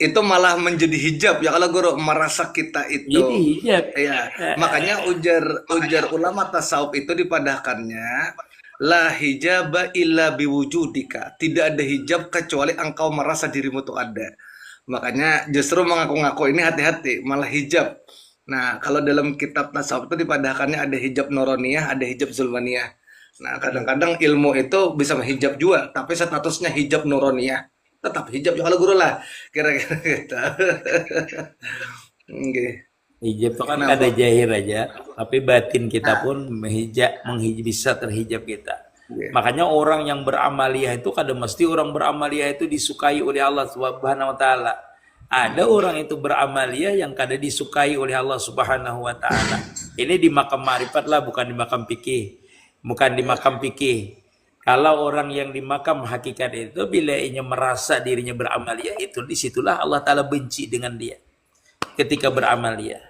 itu malah menjadi hijab ya kalau guru merasa kita Jadi itu. hijab. Ya, makanya ujar ulama tasawuf itu dipadahkannya la hijaba illa biwujudika. Tidak ada hijab kecuali engkau merasa dirimu tuh ada. Makanya justru mengaku-ngaku ini hati-hati, malah hijab. Nah, kalau dalam kitab tasawuf itu dipadahkannya ada hijab nuroniyah, ada hijab zulmaniyah. Nah, kadang-kadang ilmu itu bisa menghijab juga, tapi statusnya hijab nuroniyah. Tetap hijab juga kalau guru lah, kira-kira gitu. Nggih. Hijab itu kan ada Kenapa? jahir aja, tapi batin kita Nah, pun bisa terhijab kita. nggih. Makanya orang yang beramaliyah itu kadang mesti orang beramaliyah itu disukai oleh Allah Subhanahu wa taala. Ada orang itu beramaliyah yang kadang disukai oleh Allah Subhanahu wa taala. Ini di makam ma'rifat lah, bukan di makam fikih. Bukan di makam fikih. Kalau orang yang di makam hakikat itu bila ia merasa dirinya beramaliyah itu disitulah Allah taala benci dengan dia ketika beramaliyah.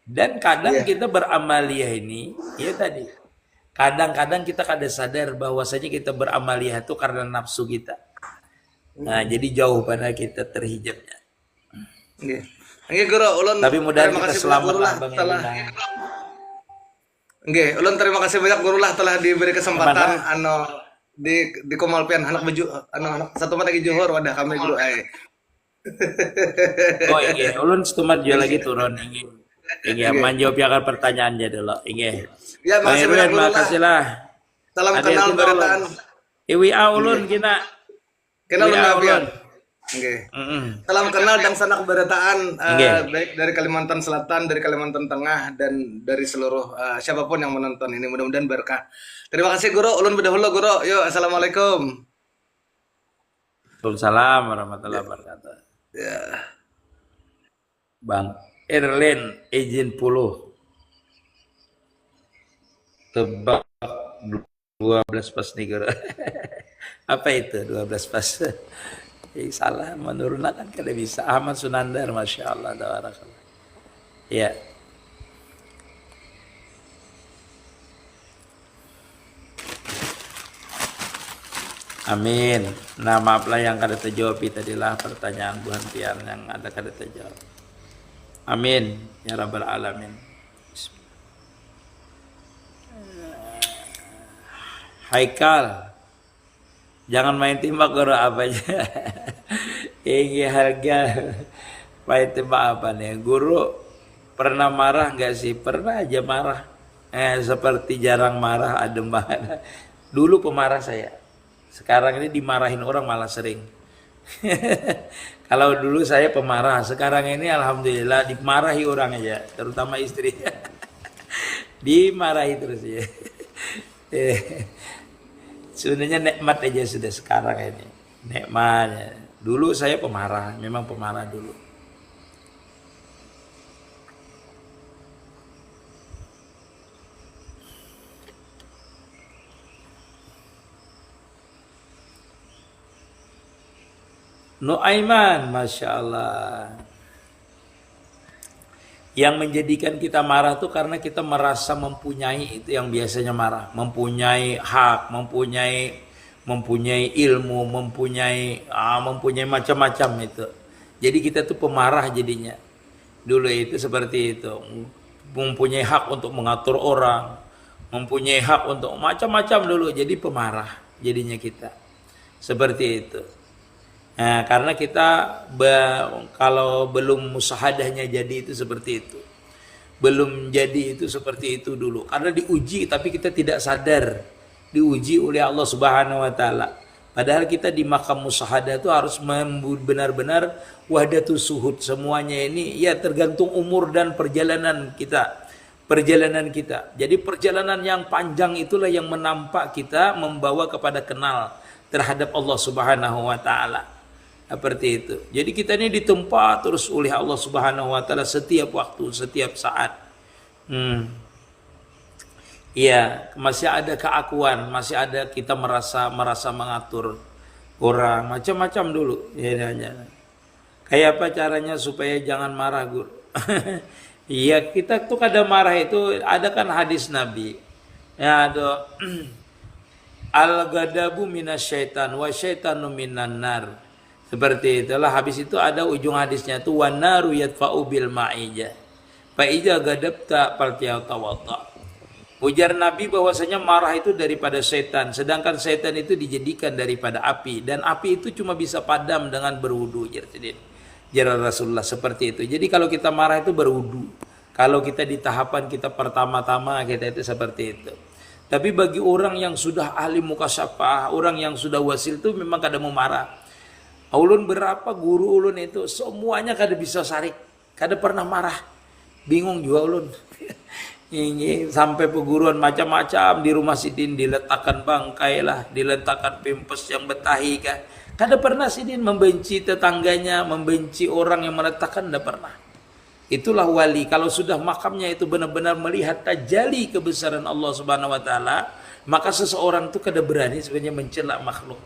Dan kadang Iya. kita beramaliyah ini, ya tadi, kadang-kadang kita kada sadar bahwasanya kita beramaliyah itu karena nafsu kita. Nah, jadi jauh pada kita terhijabnya. Nggih. Nggih, Guru, ulun Tapi mudah terima kita kasih banyak selamat Guru lah lah Bang telah Elina. nggih, ulun terima kasih banyak Guru lah telah diberi kesempatan Mana? di Komalpian anak baju anak satu mata lagi Johor wadah kami Guru Oh, iya, ulun setumat juga lagi turun ini. Iya, Nggih. menjawab yang pertanyaannya dulu. Iya. Ya, Bang makasih banyak Irwin, Guru lah. makasih lah. Salam Hadir kenal kita ulun. beritaan. WA ulun kina. Kenal WA ulun ulun. Nggih. Mm-mm. Salam kenal dan sanak beritaan Nggih. baik dari Kalimantan Selatan, dari Kalimantan Tengah dan dari seluruh siapapun yang menonton ini mudah-mudahan berkah. Terima kasih Guru, ulun berdahulu Guru. Yuk, assalamualaikum. Waalaikumsalam warahmatullahi wabarakatuh. Ya. Bang Erlen izin 10 tebak 12 pas nih Guru. Apa itu 12 pas? Salah menurunkan kada bisa. Ahmad Sunandar, masya Allah, tabarakallah. Ya, amin. Nah, maaflah yang kada terjawab tadilah pertanyaan Buhan Pian yang ada kada terjawab. Amin ya rabbal alamin. Haikal, jangan main tembak Guru apa aja. Ini harga main tembak apa nih? Guru pernah marah nggak sih? Pernah aja marah. Seperti jarang marah, adem banget. Dulu pemarah saya. Sekarang ini dimarahin orang malah sering. Kalau dulu saya pemarah, sekarang ini alhamdulillah dimarahi orang aja, terutama istri. Dimarahi terus ya. Sebenarnya nikmat aja sudah sekarang ini. Nikmatnya. Dulu saya pemarah, memang pemarah dulu. Nuaiman, masya Allah. Yang menjadikan kita marah tuh karena kita merasa mempunyai itu yang biasanya marah, mempunyai hak, mempunyai ilmu, mempunyai macam-macam itu. Jadi kita tuh pemarah jadinya. Dulu itu seperti itu, mempunyai hak untuk mengatur orang, mempunyai hak untuk macam-macam dulu. Jadi pemarah jadinya kita. Seperti itu. Nah, karena kita kalau belum musahadahnya jadi itu seperti itu. Belum jadi itu seperti itu dulu. Karena diuji tapi kita tidak sadar. Diuji oleh Allah Subhanahu wa taala. Padahal kita di makam musahadah itu harus benar-benar wahdatus suhud. Semuanya ini ya tergantung umur dan perjalanan kita. Jadi perjalanan yang panjang itulah yang menampak kita membawa kepada kenal terhadap Allah Subhanahu wa taala. Seperti itu. Jadi kita ini ditempa terus oleh Allah Subhanahu wa taala setiap waktu, setiap saat. Iya, masih ada keakuan, masih ada kita merasa mengatur orang macam-macam dulu. Ya. Kayak apa caranya supaya jangan marah, Guru? Iya, kita tuh kadang marah itu ada kan hadis Nabi. Ya, ada al-ghadabu minasyaitan wa syaitanu minan nar. Seperti itulah, habis itu ada ujung hadisnya tuh wanaru yadfa'u bil ma'ija. Fa iza gadabta faltawadda. Ujar Nabi bahwasanya marah itu daripada setan, sedangkan setan itu dijadikan daripada api dan api itu cuma bisa padam dengan berwudu. Jar Rasulullah seperti itu. Jadi kalau kita marah itu berwudu. Kalau kita di tahapan kita pertama-tama kita itu seperti itu. Tapi bagi orang yang sudah ahli mukasyafah, orang yang sudah wasil itu memang kada mau marah. Ulun berapa guru ulun itu semuanya kada bisa sarik, kada pernah marah. Bingung juga ulun. Ini sampai perguruan macam-macam di rumah Sidin diletakkan bangkai lah, diletakkan pempes yang betahi kah. Kada pernah Sidin membenci tetangganya, membenci orang yang meletakkan, kada pernah. Itulah wali. Kalau sudah makamnya itu benar-benar melihat tajalli kebesaran Allah Subhanahu wa taala, maka seseorang itu kada berani sebenarnya mencela makhluk.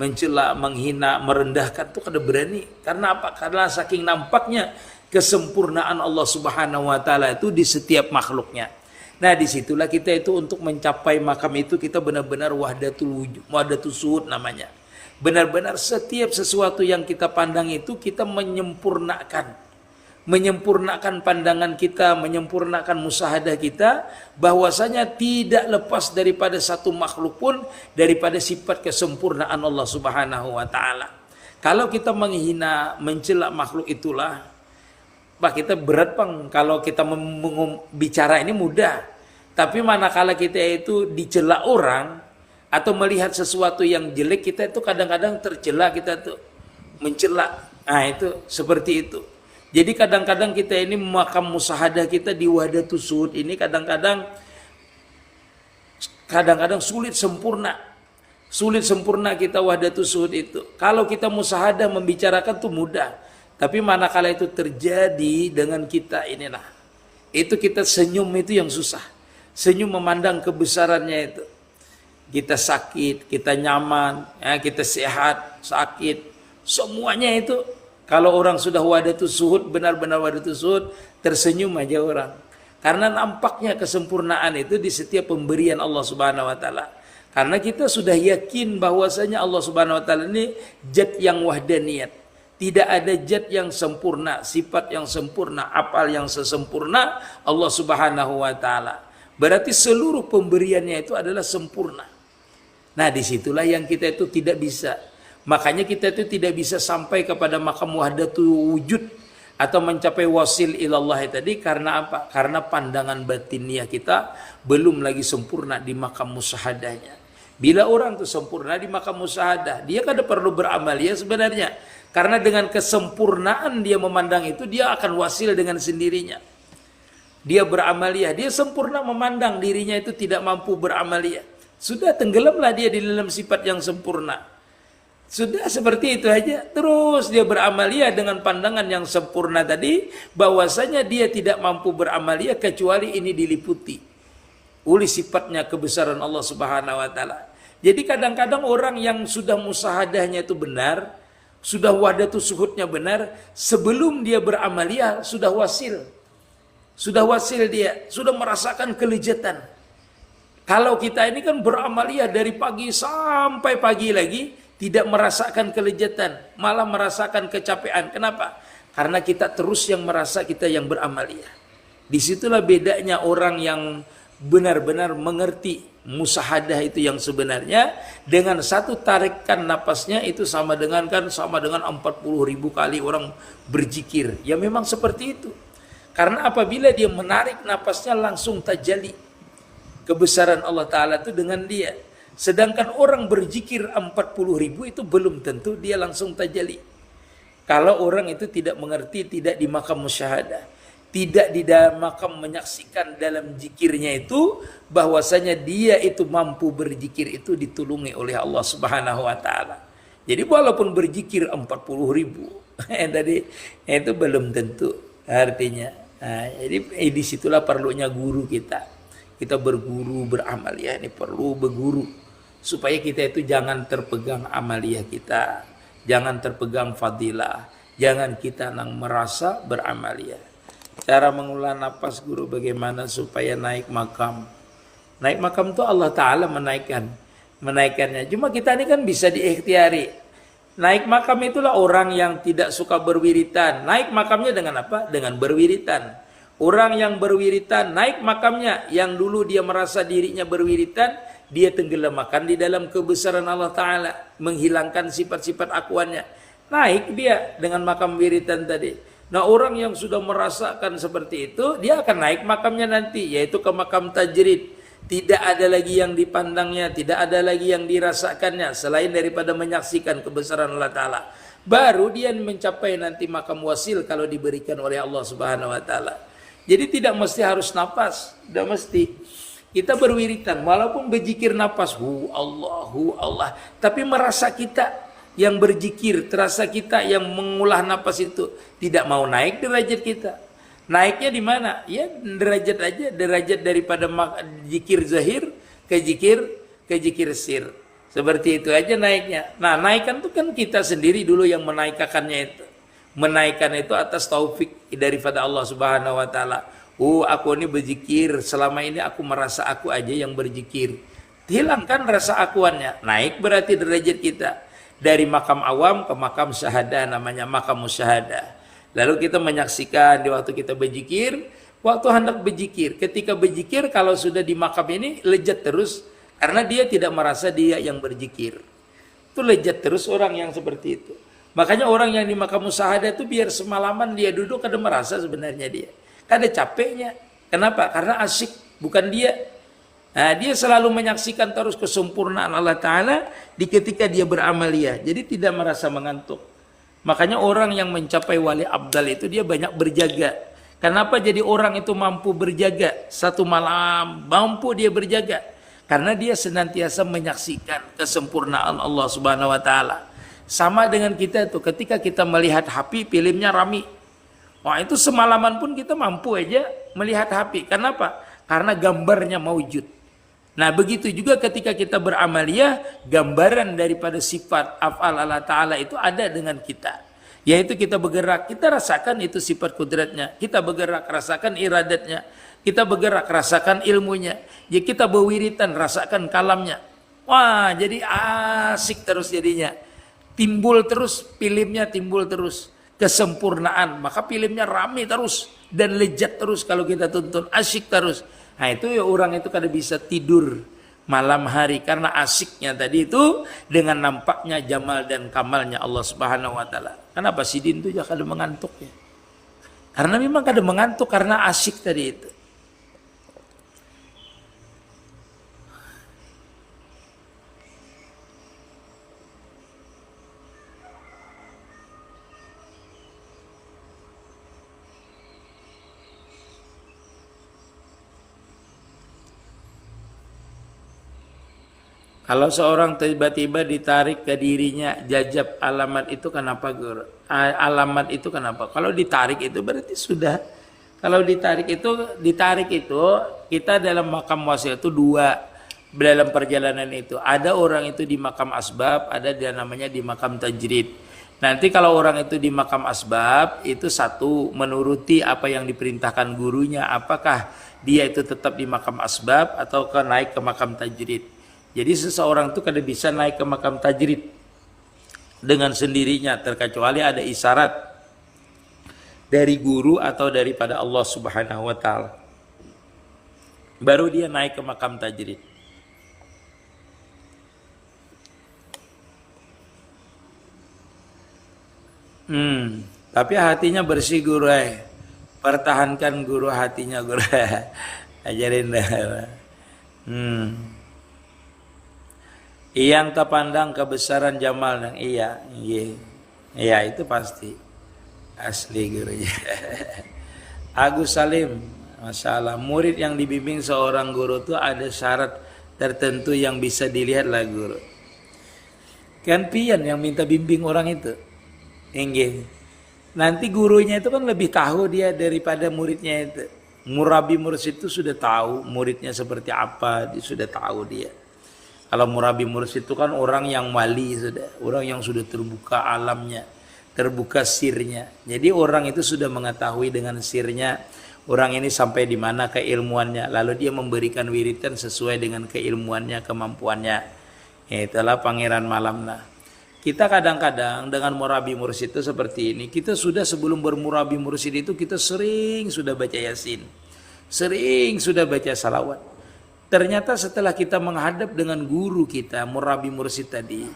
Mencela, menghina, merendahkan itu kada berani. Karena apa? Karena saking nampaknya kesempurnaan Allah Subhanahu wa taala itu di setiap makhluknya. Nah, disitulah kita itu untuk mencapai makam itu kita benar-benar wahdatul wujud, wahdatul suhud namanya. Benar-benar setiap sesuatu yang kita pandang itu kita menyempurnakan pandangan kita, menyempurnakan musyahadah kita, bahwasanya tidak lepas daripada satu makhluk pun daripada sifat kesempurnaan Allah Subhanahu wa taala. Kalau kita menghina, mencela makhluk itulah, kita berat Bang. Kalau kita bicara ini mudah, tapi manakala kita itu dicela orang atau melihat sesuatu yang jelek, kita itu kadang-kadang tercela, kita tuh mencela. Nah, itu seperti itu. Jadi kadang-kadang kita ini makam musyahadah kita di wahdatus suhud ini kadang-kadang sulit sempurna. Sulit sempurna kita wahdatus suhud itu. Kalau kita musyahadah membicarakan tuh mudah. Tapi manakala itu terjadi dengan kita inilah. Itu kita senyum itu yang susah. Senyum memandang kebesarannya itu. Kita sakit, kita nyaman, ya, kita sehat, sakit. Semuanya itu kalau orang sudah wahdatus suhud, benar-benar wahdatus suhud, tersenyum aja orang. Karena nampaknya kesempurnaan itu di setiap pemberian Allah Subhanahu wa taala. Karena kita sudah yakin bahwasanya Allah Subhanahu wa taala ini zat yang wahdaniyat. Tidak ada zat yang sempurna, sifat yang sempurna, apal yang sesempurna Allah Subhanahu wa taala. Berarti seluruh pemberiannya itu adalah sempurna. Nah, disitulah yang kita itu tidak bisa. Makanya kita itu tidak bisa sampai kepada makam wahdatul wujud atau mencapai wasil ilallah tadi. Karena apa? Karena pandangan batiniah kita belum lagi sempurna di makam musyahadahnya. Bila orang itu sempurna di makam musyahadah, dia kada perlu beramal ya sebenarnya. Karena dengan kesempurnaan dia memandang itu, dia akan wasil dengan sendirinya. Dia beramaliyah, dia sempurna memandang dirinya itu tidak mampu beramaliyah. Sudah tenggelamlah dia di dalam sifat yang sempurna. Sudah seperti itu aja. Terus dia beramaliyah dengan pandangan yang sempurna tadi, bahwasanya dia tidak mampu beramaliyah kecuali ini diliputi oleh sifatnya kebesaran Allah Subhanahu wa taala. Jadi kadang-kadang orang yang sudah musahadahnya itu benar, sudah wahdatus suhudnya benar, sebelum dia beramaliyah sudah wasil. Sudah wasil dia, sudah merasakan kelezatan. Kalau kita ini kan beramaliyah dari pagi sampai pagi lagi, tidak merasakan kelezatan, malah merasakan kecapean. Kenapa? Karena kita terus yang merasa kita yang beramaliyah. Disitulah bedanya orang yang benar-benar mengerti musahadah itu yang sebenarnya, dengan satu tarikan napasnya itu sama dengan 40.000 kali orang berzikir. Ya memang seperti itu. Karena apabila dia menarik napasnya langsung tajalli kebesaran Allah Ta'ala itu dengan dia. Sedangkan orang berzikir 40.000 itu belum tentu dia langsung tajalli. Kalau orang itu tidak mengerti, tidak di makam musyahadah, tidak di dalam makam menyaksikan dalam zikirnya itu, bahwasanya dia itu mampu berzikir itu ditulungi oleh Allah Subhanahu wa taala. Jadi walaupun berzikir 40.000 tadi itu belum tentu artinya. Nah, jadi disitulah perlunya guru kita. Kita berguru beramaliyah ini perlu berguru supaya kita itu jangan terpegang amaliyah kita, jangan terpegang fadilah, jangan kita merasa beramaliyah. Cara mengolah nafas guru bagaimana supaya naik makam. Naik makam itu Allah Ta'ala menaikkannya. Cuma kita ini kan bisa diikhtiari. Naik makam itulah orang yang tidak suka berwiritan. Naik makamnya dengan apa? Dengan berwiritan. Orang yang berwiritan, naik makamnya. Yang dulu dia merasa dirinya berwiritan, dia tenggelamkan di dalam kebesaran Allah Ta'ala. Menghilangkan sifat-sifat akuannya. Naik dia dengan makam wiritan tadi. Nah, orang yang sudah merasakan seperti itu, dia akan naik makamnya nanti, yaitu ke makam tajrid. Tidak ada lagi yang dipandangnya, tidak ada lagi yang dirasakannya, selain daripada menyaksikan kebesaran Allah Ta'ala. Baru dia mencapai nanti makam wasil kalau diberikan oleh Allah Subhanahu Wa Ta'ala. Jadi tidak mesti harus nafas, tidak mesti. Kita berwiritan, walaupun berzikir nafas, hu Allah, tapi merasa kita yang berzikir, terasa kita yang mengulah nafas itu tidak mau naik derajat kita. Naiknya di mana? Ya derajat aja, derajat daripada zikir zahir ke zikir sir. Seperti itu aja naiknya. Nah, naikkan itu kan kita sendiri dulu yang menaikkannya itu. Menaikkan itu atas taufik daripada Allah Subhanahu Wa Ta'ala. Aku ini berzikir, selama ini aku merasa aku aja yang berzikir. Hilangkan rasa akuannya, naik berarti derajat kita. Dari makam awam ke makam syahadah, namanya makam musyahadah. Lalu kita menyaksikan di waktu kita berzikir, waktu hendak berzikir. Ketika berzikir kalau sudah di makam ini lezat terus, karena dia tidak merasa dia yang berzikir. Itu lezat terus orang yang seperti itu. Makanya orang yang di makam musyahadah itu biar semalaman dia duduk kada merasa sebenarnya dia. Kada capeknya. Kenapa? Karena asyik, bukan dia. Nah, dia selalu menyaksikan terus kesempurnaan Allah Ta'ala di ketika dia beramaliyah. Jadi tidak merasa mengantuk. Makanya orang yang mencapai wali abdal itu dia banyak berjaga. Kenapa jadi orang itu mampu berjaga? Satu malam mampu dia berjaga. Karena dia senantiasa menyaksikan kesempurnaan Allah Subhanahu Wa Ta'ala. Sama dengan kita tuh, ketika kita melihat HP filmnya rami. Wah, itu semalaman pun kita mampu aja melihat HP. Kenapa? Karena gambarnya maujud. Nah, begitu juga ketika kita beramaliyah, gambaran daripada sifat af'al Allah Ta'ala itu ada dengan kita. Yaitu kita bergerak, kita rasakan itu sifat kudratnya. Kita bergerak, rasakan iradatnya. Kita bergerak, rasakan ilmunya. Ya, kita berwiritan, rasakan kalamnya. Wah, jadi asik terus jadinya. Timbul terus, filmnya timbul terus. Kesempurnaan, maka filmnya rame terus dan lezat terus kalau kita tonton, asyik terus. Nah, itu ya orang itu kada bisa tidur malam hari karena asyiknya tadi itu dengan nampaknya jamal dan kamalnya Allah Subhanahu Wa Ta'ala. Kenapa Sidin itu ya kada mengantuk ya? Karena memang kada mengantuk karena asyik tadi itu. Kalau seorang tiba-tiba ditarik ke dirinya jajab alamat itu kenapa guru? Alamat itu kenapa? Kalau ditarik itu berarti sudah. Kalau ditarik itu kita dalam makam wasil itu dua dalam perjalanan itu. Ada orang itu di makam asbab, ada dia namanya di makam tajrid. Nanti kalau orang itu di makam asbab itu satu menuruti apa yang diperintahkan gurunya, apakah dia itu tetap di makam asbab atau naik ke makam tajrid. Jadi seseorang itu kada bisa naik ke makam tajrid dengan sendirinya terkecuali ada isyarat dari guru atau daripada Allah Subhanahu Wa Ta'ala. Baru dia naik ke makam tajrid. Tapi hatinya bersih guru. Pertahankan guru hatinya guru. Ajarin dah. Yang terpandang kebesaran jamal dan iya itu pasti asli gurunya. Agus Salim, masalah murid yang dibimbing seorang guru itu ada syarat tertentu yang bisa dilihat lah guru. Kan pian yang minta bimbing orang itu, nanti gurunya itu kan lebih tahu dia daripada muridnya itu. Murabi mursyid itu sudah tahu muridnya seperti apa, dia sudah tahu dia. Kalau murabi mursyid itu kan orang yang wali sudah, orang yang sudah terbuka alamnya, terbuka sirnya. Jadi orang itu sudah mengetahui dengan sirnya, orang ini sampai di mana keilmuannya, lalu dia memberikan wiridan sesuai dengan keilmuannya, kemampuannya. Itulah pangeran malam. Nah, kita kadang-kadang dengan murabi mursyid itu seperti ini, kita sudah sebelum bermurabi mursyid itu kita sering sudah baca yasin, sering sudah baca salawat. Ternyata setelah kita menghadap dengan guru kita, murabi mursyid tadi,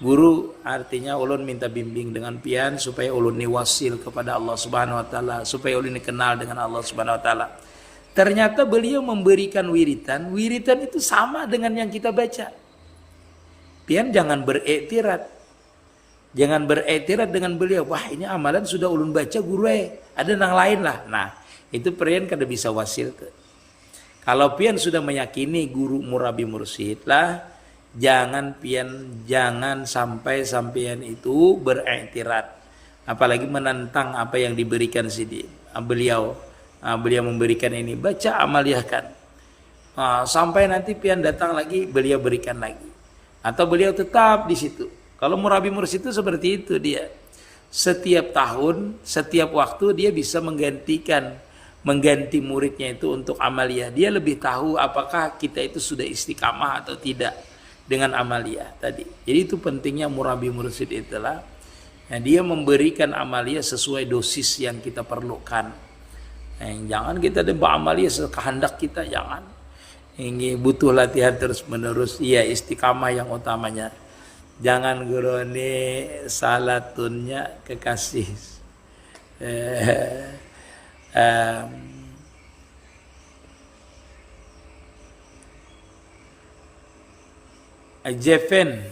Guru artinya ulun minta bimbing dengan pian supaya ulun ni wasil kepada Allah Subhanahu wa taala, supaya ulun ni kenal dengan Allah Subhanahu wa taala. Ternyata beliau memberikan wiritan, wiritan itu sama dengan yang kita baca. Pian jangan beriktirat. Jangan beriktirat dengan beliau. Wah, ini amalan sudah ulun baca guru ada nang lain lah. Nah, itu pian kada bisa wasil ke. Kalau pian sudah meyakini guru murabi mursyid lah, jangan sampai sampean itu beriktirat, apalagi menentang apa yang diberikan beliau memberikan ini, baca amaliyahkan, sampai nanti pian datang lagi beliau berikan lagi, atau beliau tetap di situ. Kalau murabi mursyid itu seperti itu, dia setiap tahun setiap waktu dia bisa mengganti muridnya itu untuk amaliyah. Dia lebih tahu apakah kita itu sudah istiqamah atau tidak dengan amaliyah tadi. Jadi itu pentingnya murabi mursyid itulah. Nah, dia memberikan amaliyah sesuai dosis yang kita perlukan. Jangan kita debak amaliyah sekehendak kita, jangan. Ini butuh latihan terus menerus. Iya, istiqamah yang utamanya. Jangan guru ini salatunnya kekasih. Jefen,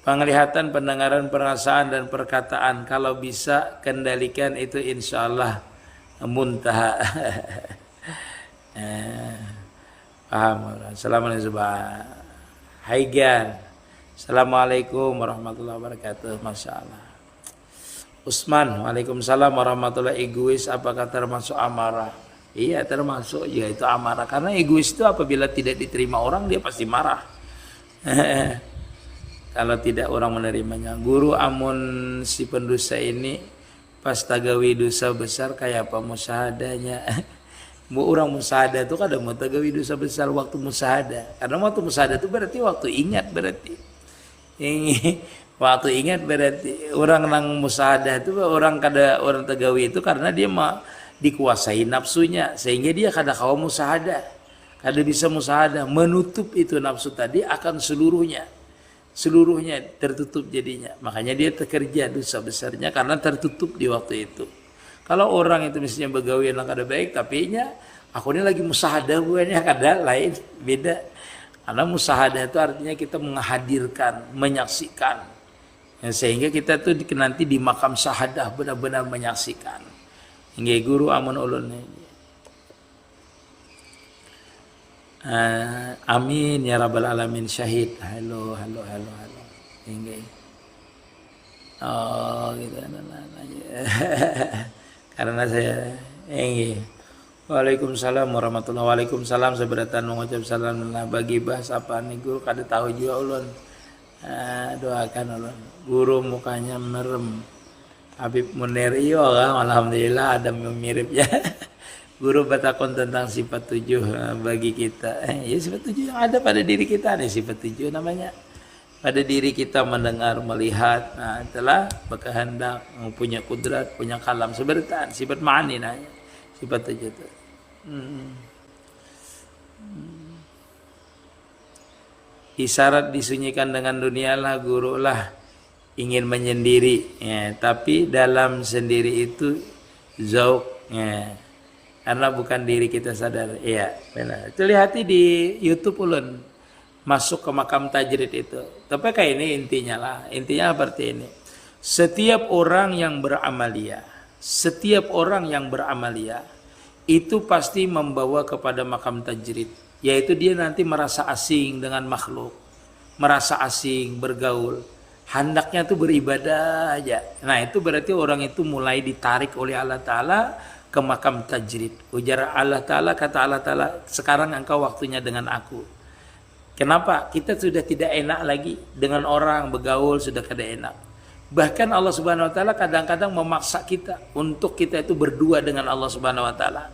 penglihatan, pendengaran, perasaan dan perkataan, kalau bisa kendalikan itu insya Allah muntaha. Paham? Assalamualaikum. Haigan. Assalamualaikum warahmatullahi wabarakatuh. Masya Allah. Usman, waalaikumsalam warahmatullahi. Egois apakah termasuk amarah? Iya, termasuk, ya itu amarah. Karena egois itu apabila tidak diterima orang, dia pasti marah. Kalau tidak orang menerimanya. Guru, amun si pendosa ini pas tagawi dosa besar kayak apa musahadanya? Orang musahada itu kadang mau tagawi dosa besar waktu musahada. Karena waktu musahada itu berarti waktu ingat berarti. Ini waktu ingat berarti orang nang musahada itu orang tagawi itu karena dia dikuasai nafsunya sehingga dia kada kawa musahada. Kada bisa musahada, menutup itu nafsu tadi akan seluruhnya tertutup jadinya. Makanya dia terkerja dosa besarnya karena tertutup di waktu itu. Kalau orang itu misalnya begawi yang kada baik tapi aku ini lagi musahada bukannya kada lain beda. Karena musahada itu artinya kita menghadirkan, menyaksikan. Ya, sehingga kita tuh nanti di makam syahadah benar-benar menyaksikan. Hingga guru amun ulun amin ya rabbal alamin syahid. Halo. Hingga gitu karena saya Waalaikumsalam warahmatullahi wabarakatuh. Waalaikumsalam seberatan mengucap salam bagi bahasa apa nih guru kada tahu juga ulun. Doakan ulun. Guru mukanya merem. Habib Munir iyo kan alhamdulillah ada mirip ya. Guru batakon tentang sifat 7 bagi kita. Ya sifat 7 yang ada pada diri kita nih sifat 7 namanya. Pada diri kita mendengar, melihat, telah berkehendak, punya kudrat, punya kalam seberatan, sifat ma'ani nanya. Sifat 7 itu. Isyarat disunyikan dengan dunia lah guru lah ingin menyendiri ya, tapi dalam sendiri itu zauk ya, karena bukan diri kita sadar ya benar. Itu lihat di YouTube ulun masuk ke makam tajrid itu. Tapi kayak ini intinya seperti ini. Setiap orang yang beramalia itu pasti membawa kepada makam tajrid, yaitu dia nanti merasa asing dengan makhluk, merasa asing bergaul, hendaknya tuh beribadah aja. Nah itu berarti orang itu mulai ditarik oleh Allah Ta'ala ke makam tajrid. Ujar Allah Ta'ala, kata Allah Ta'ala, sekarang engkau waktunya dengan aku. Kenapa? Kita sudah tidak enak lagi dengan orang bergaul, sudah kada enak. Bahkan Allah Subhanahu wa taala kadang-kadang memaksa kita untuk kita itu berdua dengan Allah Subhanahu wa taala.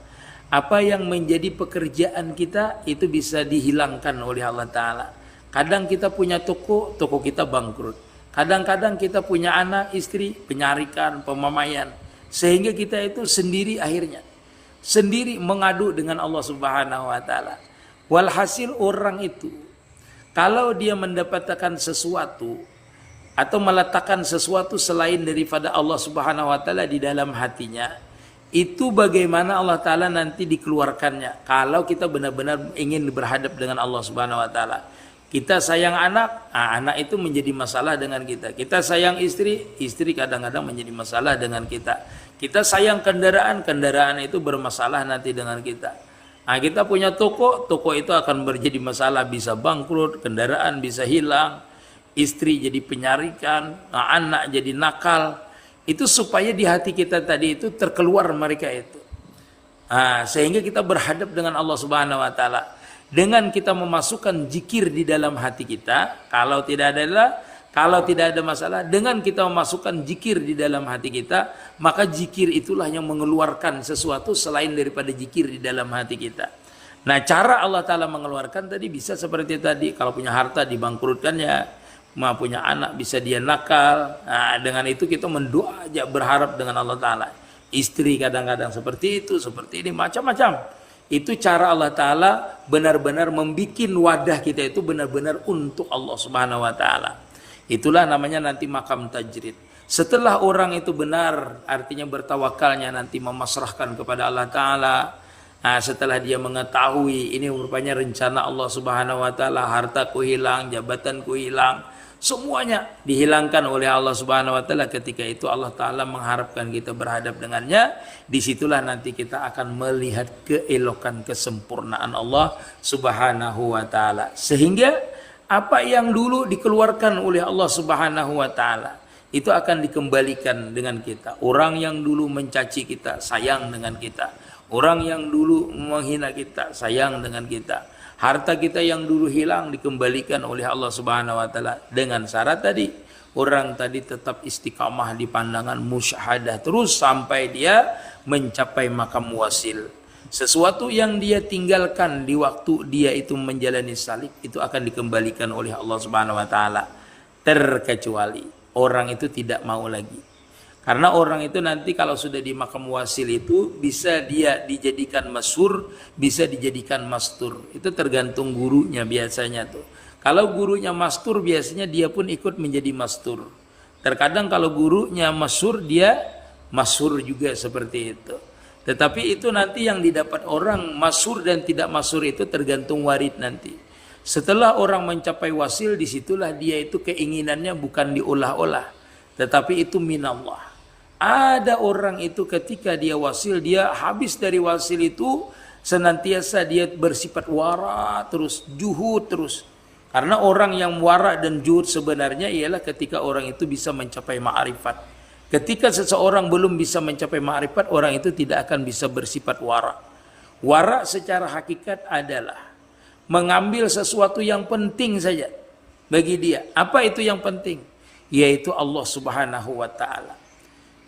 Apa yang menjadi pekerjaan kita itu bisa dihilangkan oleh Allah taala. Kadang kita punya toko kita bangkrut. Kadang-kadang kita punya anak, istri, penyarikan, pemamaian, sehingga kita itu sendiri akhirnya. Sendiri mengadu dengan Allah Subhanahu wa taala. Walhasil orang itu kalau dia mendapatkan sesuatu atau meletakkan sesuatu selain daripada Allah Subhanahu wa taala di dalam hatinya, itu bagaimana Allah taala nanti dikeluarkannya kalau kita benar-benar ingin berhadap dengan Allah Subhanahu wa taala. Kita sayang anak, anak itu menjadi masalah dengan kita. Kita sayang istri, istri kadang-kadang menjadi masalah dengan kita. Kita sayang kendaraan, kendaraan itu bermasalah nanti dengan kita. Nah, kita punya toko, toko itu akan menjadi masalah, bisa bangkrut, kendaraan bisa hilang, istri jadi penyarikan, anak jadi nakal. Itu supaya di hati kita tadi itu terkeluar mereka itu. Nah, sehingga kita berhadap dengan Allah Subhanahu wa taala. Dengan kita memasukkan zikir di dalam hati kita, kalau tidak ada masalah, dengan kita memasukkan zikir di dalam hati kita, maka zikir itulah yang mengeluarkan sesuatu selain daripada zikir di dalam hati kita. Nah, cara Allah Ta'ala mengeluarkan tadi bisa seperti tadi, kalau punya harta dibangkrutkannya, mau punya anak bisa dia nakal. Nah, dengan itu kita mendoa aja, berharap dengan Allah Ta'ala. Istri kadang-kadang seperti itu, seperti ini, macam-macam. Itu cara Allah Ta'ala benar-benar membuat wadah kita itu benar-benar untuk Allah Subhanahu wa Ta'ala. Itulah namanya nanti makam tajrid. Setelah orang itu benar, artinya bertawakalnya nanti memasrahkan kepada Allah Ta'ala. Nah, setelah dia mengetahui ini rupanya rencana Allah Subhanahu wa Ta'ala, hartaku hilang, jabatanku hilang, semuanya dihilangkan oleh Allah Subhanahu wa Ta'ala. Ketika itu Allah Ta'ala mengharapkan kita berhadap dengannya. Disitulah nanti kita akan melihat keelokan, kesempurnaan Allah Subhanahu wa Ta'ala. Sehingga apa yang dulu dikeluarkan oleh Allah Subhanahu wa Ta'ala itu akan dikembalikan dengan kita. Orang yang dulu mencaci kita sayang dengan kita. Orang yang dulu menghina kita sayang dengan kita. Harta kita yang dulu hilang dikembalikan oleh Allah Subhanahu wa Ta'ala dengan syarat tadi, orang tadi tetap istiqamah di pandangan musyahadah terus sampai dia mencapai makam wasil. Sesuatu yang dia tinggalkan di waktu dia itu menjalani salib itu akan dikembalikan oleh Allah Subhanahu wa Ta'ala, terkecuali orang itu tidak mau lagi. Karena orang itu nanti kalau sudah di makam wasil itu bisa dia dijadikan masyhur, bisa dijadikan mastur. Itu tergantung gurunya biasanya tuh. Kalau gurunya mastur biasanya dia pun ikut menjadi mastur. Terkadang kalau gurunya masyhur dia masyhur juga seperti itu. Tetapi itu nanti yang didapat orang masyhur dan tidak masyhur itu tergantung warid nanti. Setelah orang mencapai wasil, disitulah dia itu keinginannya bukan diolah-olah, tetapi itu minallah. Ada orang itu ketika dia wasil, dia habis dari wasil itu senantiasa dia bersifat wara terus, juhud terus. Karena orang yang wara dan juhud sebenarnya ialah ketika orang itu bisa mencapai ma'rifat. Ketika seseorang belum bisa mencapai ma'rifat, orang itu tidak akan bisa bersifat wara. Wara secara hakikat adalah mengambil sesuatu yang penting saja bagi dia. Apa itu yang penting? Yaitu Allah Subhanahu wa Ta'ala.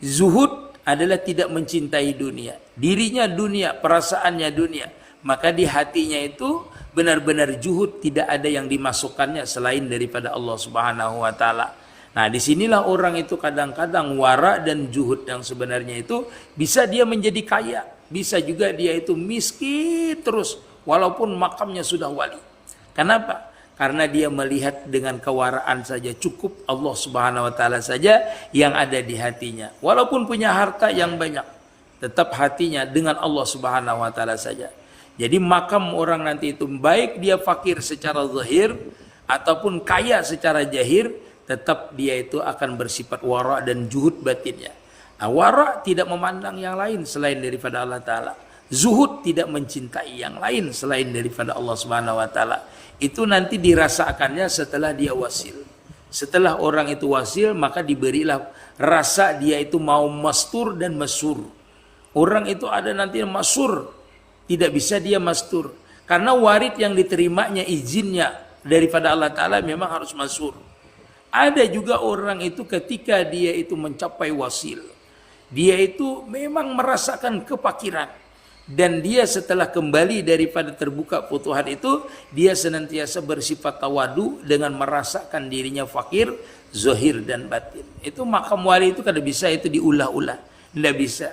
Zuhud adalah tidak mencintai dunia, dirinya dunia, perasaannya dunia, maka di hatinya itu benar-benar zuhud, tidak ada yang dimasukkannya selain daripada Allah Subhanahu wa Ta'ala. Nah, disinilah orang itu kadang-kadang wara dan zuhud yang sebenarnya itu bisa dia menjadi kaya, bisa juga dia itu miskin terus walaupun makamnya sudah wali. Kenapa? Karena dia melihat dengan kewaraan saja cukup, Allah Subhanahu wa Ta'ala saja yang ada di hatinya. Walaupun punya harta yang banyak, tetap hatinya dengan Allah Subhanahu wa Ta'ala saja. Jadi makam orang nanti itu baik dia fakir secara zahir ataupun kaya secara jahir, tetap dia itu akan bersifat wara dan juhud batinnya. Nah, wara tidak memandang yang lain selain daripada Allah Ta'ala. Zuhud tidak mencintai yang lain selain daripada Allah Subhanahu wa Ta'ala. Itu nanti dirasakannya setelah dia wasil. Setelah orang itu wasil, maka diberilah rasa dia itu mau mastur dan masyhur. Orang itu ada nanti masyhur, tidak bisa dia mastur. Karena warid yang diterimanya izinnya daripada Allah Ta'ala memang harus masyhur. Ada juga orang itu ketika dia itu mencapai wasil, dia itu memang merasakan kefakiran. Dan dia setelah kembali daripada terbuka futuhat itu, dia senantiasa bersifat tawadu dengan merasakan dirinya fakir, zahir dan batin. Itu makam wali itu kada bisa itu diulah-ulah, tidak bisa.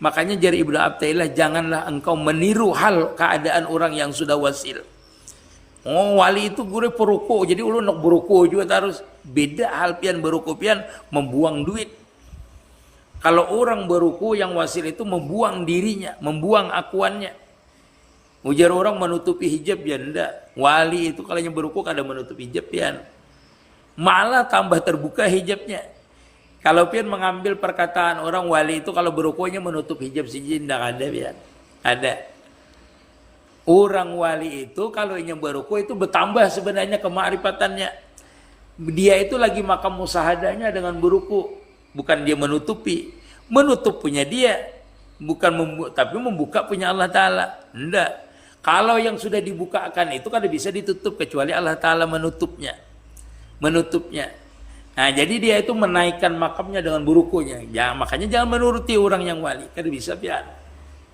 Makanya jari Ibnu Athaillah, janganlah engkau meniru hal keadaan orang yang sudah wasil. Oh wali itu gure peruko, jadi ulun nak beruko juga harus beda hal pian beruko pian membuang duit. Kalau orang beruko yang wasil itu membuang dirinya, membuang akuannya. Ujar orang menutupi hijab ya ndak. Wali itu kalau yang beruko kada menutup hijab pian. Malah tambah terbuka hijabnya. Kalau pian mengambil perkataan orang wali itu kalau berukonya menutup hijab siji ndak ada pian. Ada. Orang wali itu kalau yang beruko itu bertambah sebenarnya kemakrifatannya. Dia itu lagi makam musahadanya dengan beruku, bukan dia menutupi. Menutup punya dia, bukan tapi membuka punya Allah Ta'ala. Enggak. Kalau yang sudah dibukakan itu kan bisa ditutup kecuali Allah Ta'ala menutupnya. Nah jadi dia itu menaikkan makamnya dengan berukunya. Ya, makanya jangan menuruti orang yang wali. Kada bisa pian.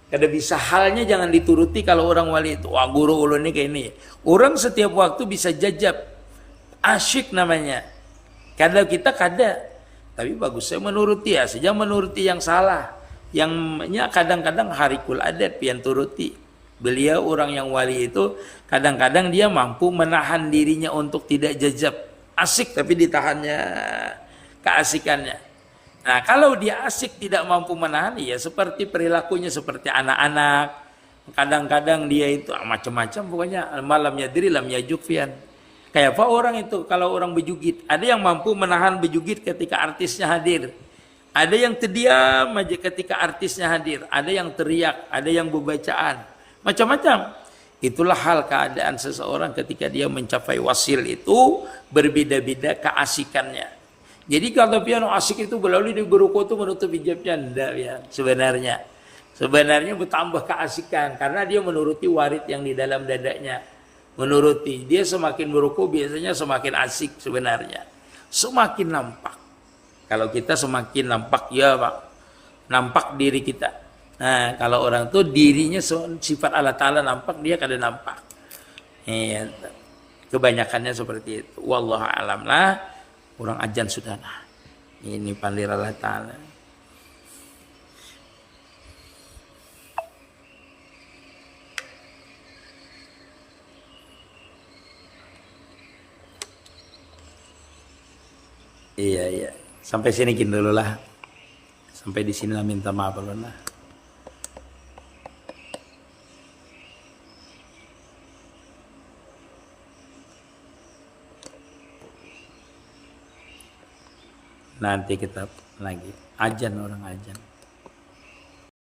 Kada bisa halnya jangan dituruti kalau orang wali itu. Wah guru ulun ini kayak ini. Orang setiap waktu bisa jajab. Asyik namanya. Kadang kita kada. Tapi bagus saya menuruti ya. Sejak menuruti yang salah. Yang kadang-kadang harikul adat pian turuti. Beliau orang yang wali itu kadang-kadang dia mampu menahan dirinya untuk tidak jajab. Asik tapi ditahannya keasikannya. Nah kalau dia asik tidak mampu menahan ya seperti perilakunya seperti anak-anak. Kadang-kadang dia itu macam-macam pokoknya malam yadri lam yajuk fian. Kayak apa orang itu kalau orang bejugit. Ada yang mampu menahan bejugit ketika artisnya hadir. Ada yang terdiam aja ketika artisnya hadir. Ada yang teriak, ada yang berbacaan. Macam-macam. Itulah hal keadaan seseorang ketika dia mencapai wasil itu berbeda-beda keasikannya. Jadi kalau piano asik itu berlalu di beruko itu menutup hijabnya enggak ya sebenarnya. Sebenarnya bertambah keasikan karena dia menuruti warid yang di dalam dadanya. Menuruti dia semakin beruko biasanya semakin asik sebenarnya. Semakin nampak. Kalau kita semakin nampak ya Pak. Nampak diri kita. Nah, kalau orang tuh dirinya sifat Allah Ta'ala nampak, dia kada nampak. Ya, kebanyakannya seperti itu. Wallahu a'lam lah. Orang ajan sudah nah. Ini pandir Allah Ta'ala. Iya. Sampai sini dulu lah. Sampai di sini lah minta maaf dulu lah. Nanti kita lagi ajan orang ajan.